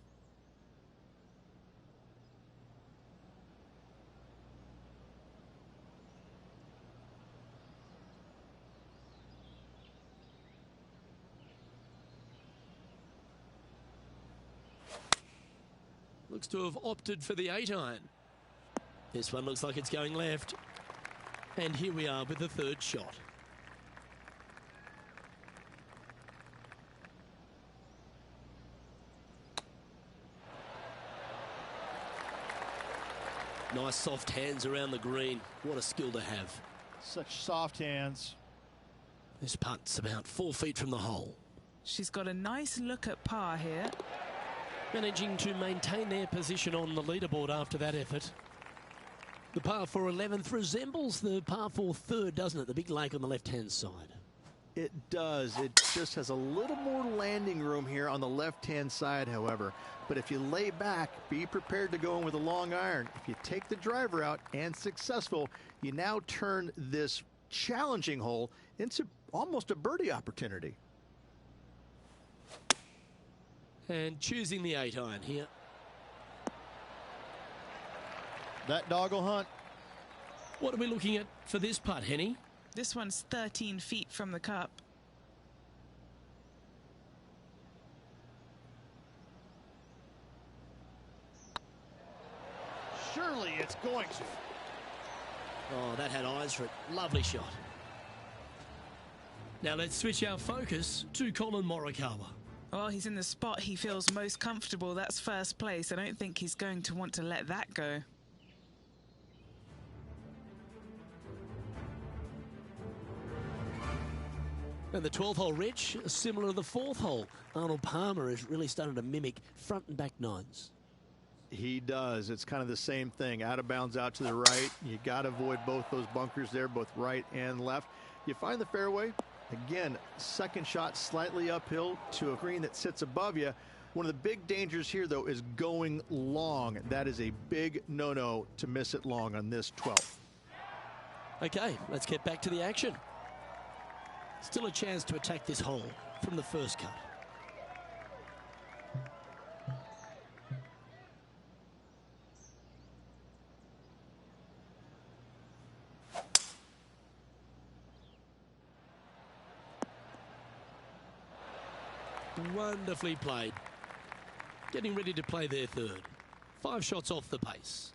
Looks to have opted for the 8-iron. This one looks like it's going left. And here we are with the 3rd shot. Nice soft hands around the green. What a skill to have.
Such soft hands.
This putt's about 4 feet from the hole.
She's got a nice look at par here.
Managing to maintain their position on the leaderboard after that effort. The par 4 11th resembles the par 4 3rd, doesn't it? The big lake on the left-hand side.
It does. It just has a little more landing room here on the left-hand side, however. But if you lay back, be prepared to go in with a long iron. If you take the driver out and successful, you now turn this challenging hole into almost a birdie opportunity.
And choosing the 8-iron here.
That dog will hunt.
What are we looking at for this putt, Henny?
This one's 13 feet from the cup.
Surely it's going to.
Oh, that had eyes for it. Lovely shot. Now let's switch our focus to Colin Morikawa.
Well, he's in the spot he feels most comfortable. That's first place. I don't think he's going to want to let that go.
And the 12th hole, Rich, similar to the 4th hole. Arnold Palmer is really starting to mimic front and back 9s.
He does. It's kind of the same thing. Out of bounds out to the right. You got to avoid both those bunkers there, both right and left. You find the fairway. Again, second shot slightly uphill to a green that sits above you. One of the big dangers here, though, is going long. That is a big no-no to miss it long on this 12th.
Okay, let's get back to the action. Still a chance to attack this hole from the first cut. Wonderfully played. Getting ready to play their 3rd. 5 shots off the pace.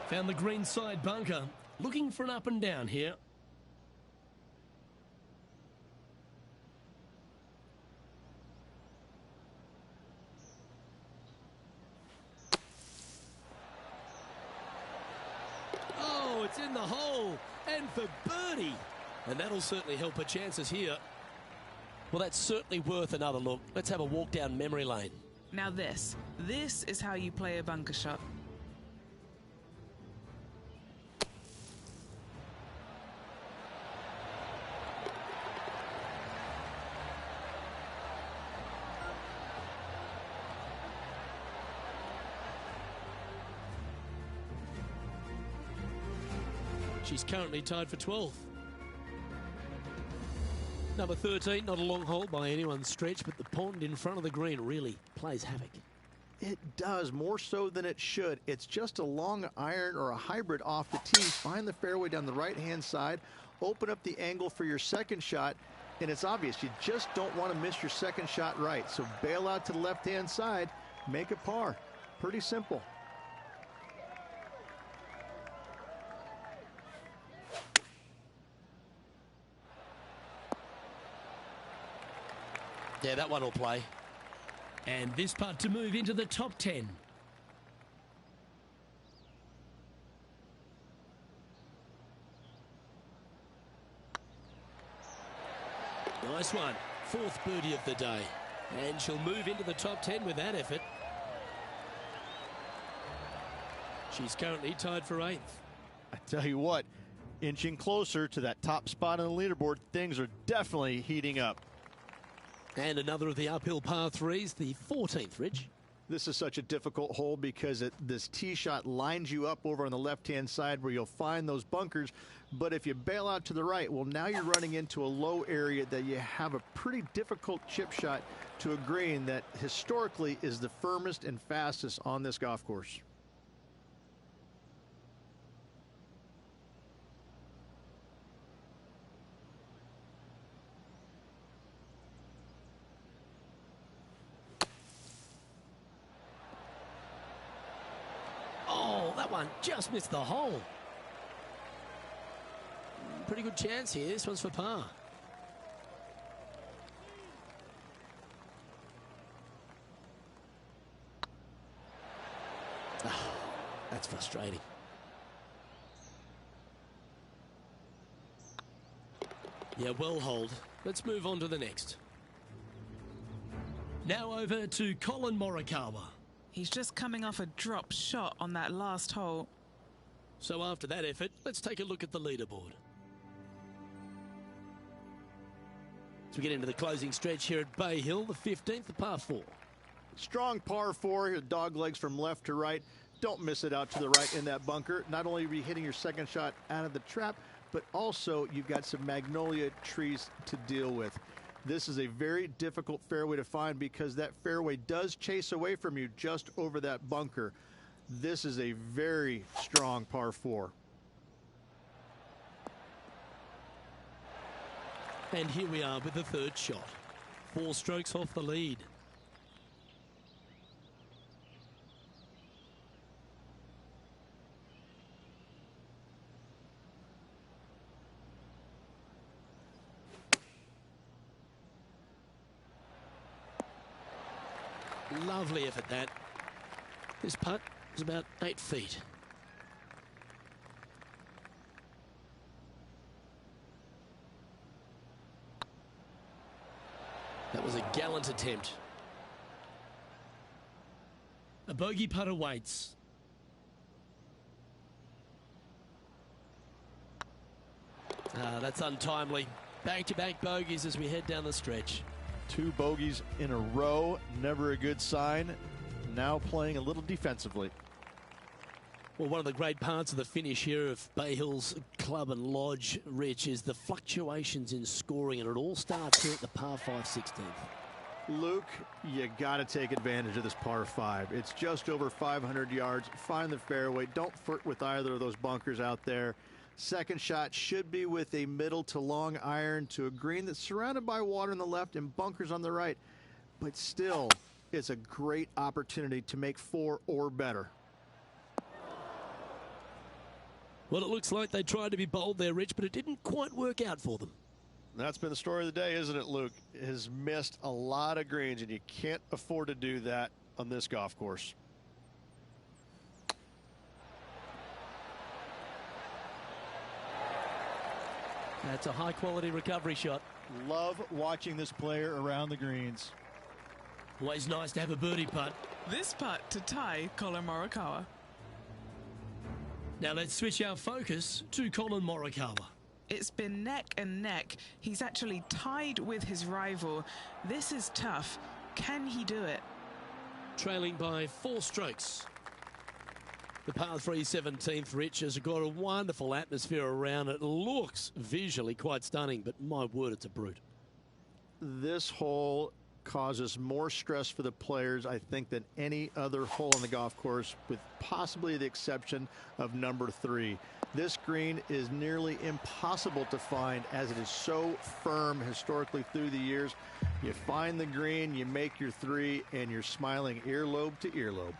Found the green side bunker. Looking for an up and down here. Oh, it's in the hole. And for birdie. And that'll certainly help her chances here. Well, that's certainly worth another look. Let's have a walk down memory lane.
Now this is how you play a bunker shot.
She's currently tied for 12th. Number 13, not a long hole by anyone's stretch, but the pond in front of the green really plays havoc.
It does, more so than it should. It's just a long iron or a hybrid off the tee. Find the fairway down the right-hand side, open up the angle for your second shot, and it's obvious you just don't want to miss your second shot right. So bail out to the left-hand side, make a par. Pretty simple.
Yeah, that one will play. And this putt to move into the top 10. Nice one. Fourth birdie of the day. And she'll move into the top 10 with that effort. She's currently tied for 8th.
I tell you what, inching closer to that top spot on the leaderboard, things are definitely heating up.
And another of the uphill par 3s, the 14th, Rich.
This is such a difficult hole because this tee shot lines you up over on the left-hand side where you'll find those bunkers. But if you bail out to the right, well, now you're running into a low area that you have a pretty difficult chip shot to a green that historically is the firmest and fastest on this golf course.
That one just missed the hole. Pretty good chance here. This one's for par. Oh, that's frustrating. Yeah, well holed. Let's move on to the next. Now over to Colin Morikawa.
He's just coming off a drop shot on that last hole.
So after that effort, let's take a look at the leaderboard. As we get into the closing stretch here at Bay Hill, the 15th, the par 4.
Strong par 4, dog legs from left to right. Don't miss it out to the right in that bunker. Not only are you hitting your second shot out of the trap, but also you've got some magnolia trees to deal with. This is a very difficult fairway to find because that fairway does chase away from you just over that bunker. This is a very strong par 4.
And here we are with the third shot. 4 strokes off the lead. Lovely effort that. This putt is about 8 feet. That was a gallant attempt. A bogey putt awaits. That's untimely. Back-to-back bogeys as we head down the stretch.
2 bogeys in a row, never a good sign. Now playing a little defensively.
Well, one of the great parts of the finish here of Bay Hill's Club and Lodge, Rich, is the fluctuations in scoring, and it all starts here at the par 5 16th.
Luke, you got to take advantage of this par 5. It's just over 500 yards. Find the fairway. Don't flirt with either of those bunkers out there. Second shot should be with a middle to long iron to a green that's surrounded by water on the left and bunkers on the right. But still, it's a great opportunity to make 4 or better.
Well, it looks like they tried to be bold there, Rich, but it didn't quite work out for them.
That's been the story of the day, isn't it, Luke? Has missed a lot of greens, and you can't afford to do that on this golf course.
That's a high-quality recovery shot.
Love watching this player around the greens.
Always nice to have a birdie putt.
This putt to tie Colin Morikawa.
Now let's switch our focus to Colin Morikawa.
It's been neck and neck. He's actually tied with his rival. This is tough. Can he do it?
Trailing by 4 strokes. The par 3 17th, Rich, has got a wonderful atmosphere around it. Looks visually quite stunning, but my word, it's a brute.
This hole causes more stress for the players, I think, than any other hole on the golf course, with possibly the exception of number 3. This green is nearly impossible to find, as it is so firm historically through the years. You find the green, you make your 3, and you're smiling earlobe to earlobe.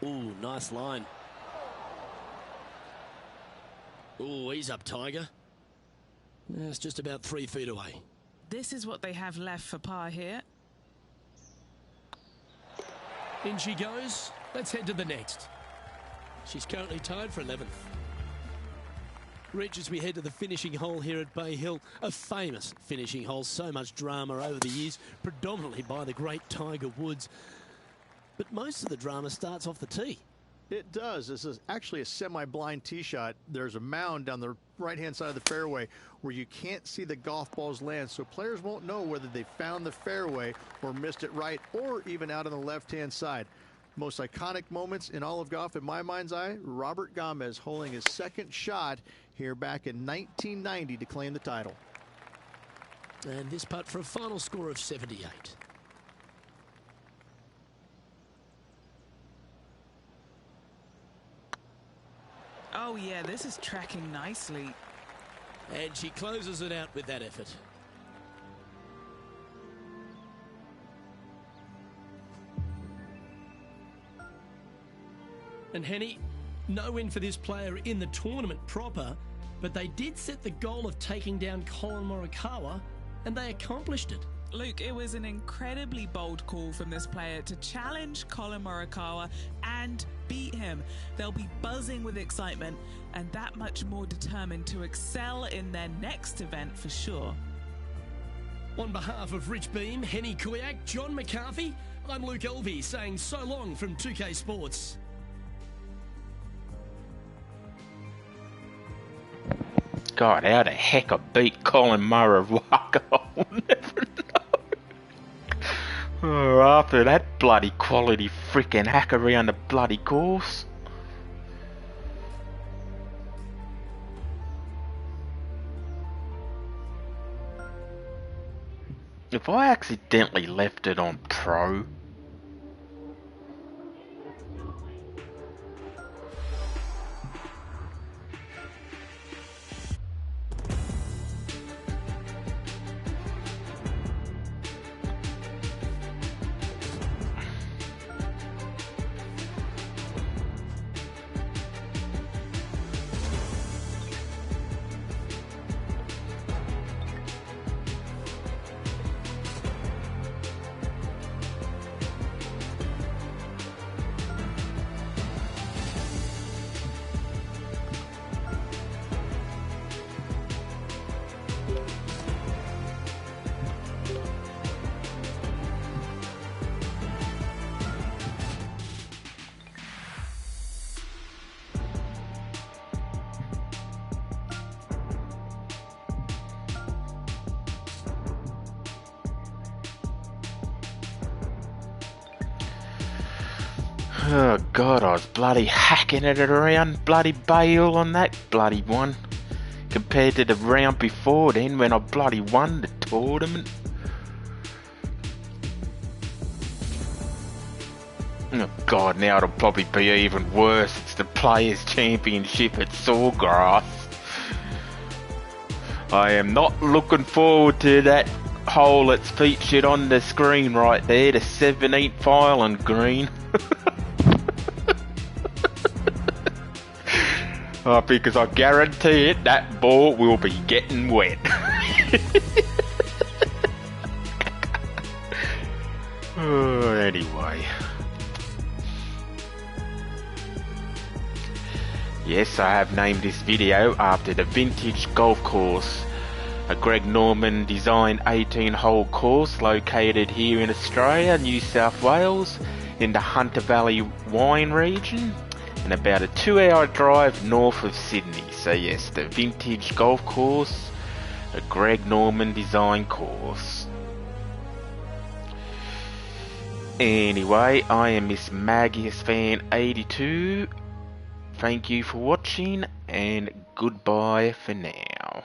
Ooh, nice line. Ooh, he's up, Tiger. It's just about 3 feet away.
This is what they have left for par here.
In she goes. Let's head to the next. She's currently tied for 11th. Rich, as we head to the finishing hole here at Bay Hill, a famous finishing hole, so much drama over the years, predominantly by the great Tiger Woods. But most of the drama starts off the tee.
It does. This is actually a semi-blind tee shot. There's a mound down the right-hand side of the fairway where you can't see the golf balls land, so players won't know whether they found the fairway or missed it right, or even out on the left-hand side. Most iconic moments in all of golf, in my mind's eye, Robert Gomez holding his second shot here back in 1990 to claim the title.
And this putt for a final score of 78.
Oh yeah, this is tracking nicely.
And she closes it out with that effort. And Henny, no win for this player in the tournament proper, but they did set the goal of taking down Colin Morikawa, and they accomplished it.
Luke, it was an incredibly bold call from this player to challenge Colin Morikawa and beat him. They'll be buzzing with excitement and that much more determined to excel in their next event for sure.
On behalf of Rich Beam, Henny Kuyak, John McCarthy, I'm Luke Elvey saying so long from 2K Sports.
God, how the heck I beat Colin Morikawa? I'll never know. Oh, after that bloody quality freaking hack around the bloody course. If I accidentally left it on pro, oh God, I was bloody hacking it around bloody Bale on that bloody one, compared to the round before then when I bloody won the tournament. Oh God, now it'll probably be even worse. It's the Players' Championship at Sawgrass. I am not looking forward to that hole that's featured on the screen right there, the 17th Island green. Because I guarantee it, that ball will be getting wet. Oh, anyway. Yes, I have named this video after the vintage golf course, a Greg Norman designed 18-hole course located here in Australia, New South Wales, in the Hunter Valley wine region, and about a 2-hour drive north of Sydney. So yes, the vintage golf course, a Greg Norman design course. Anyway, I am Miss Magius Fan 82. Thank you for watching, and goodbye for now.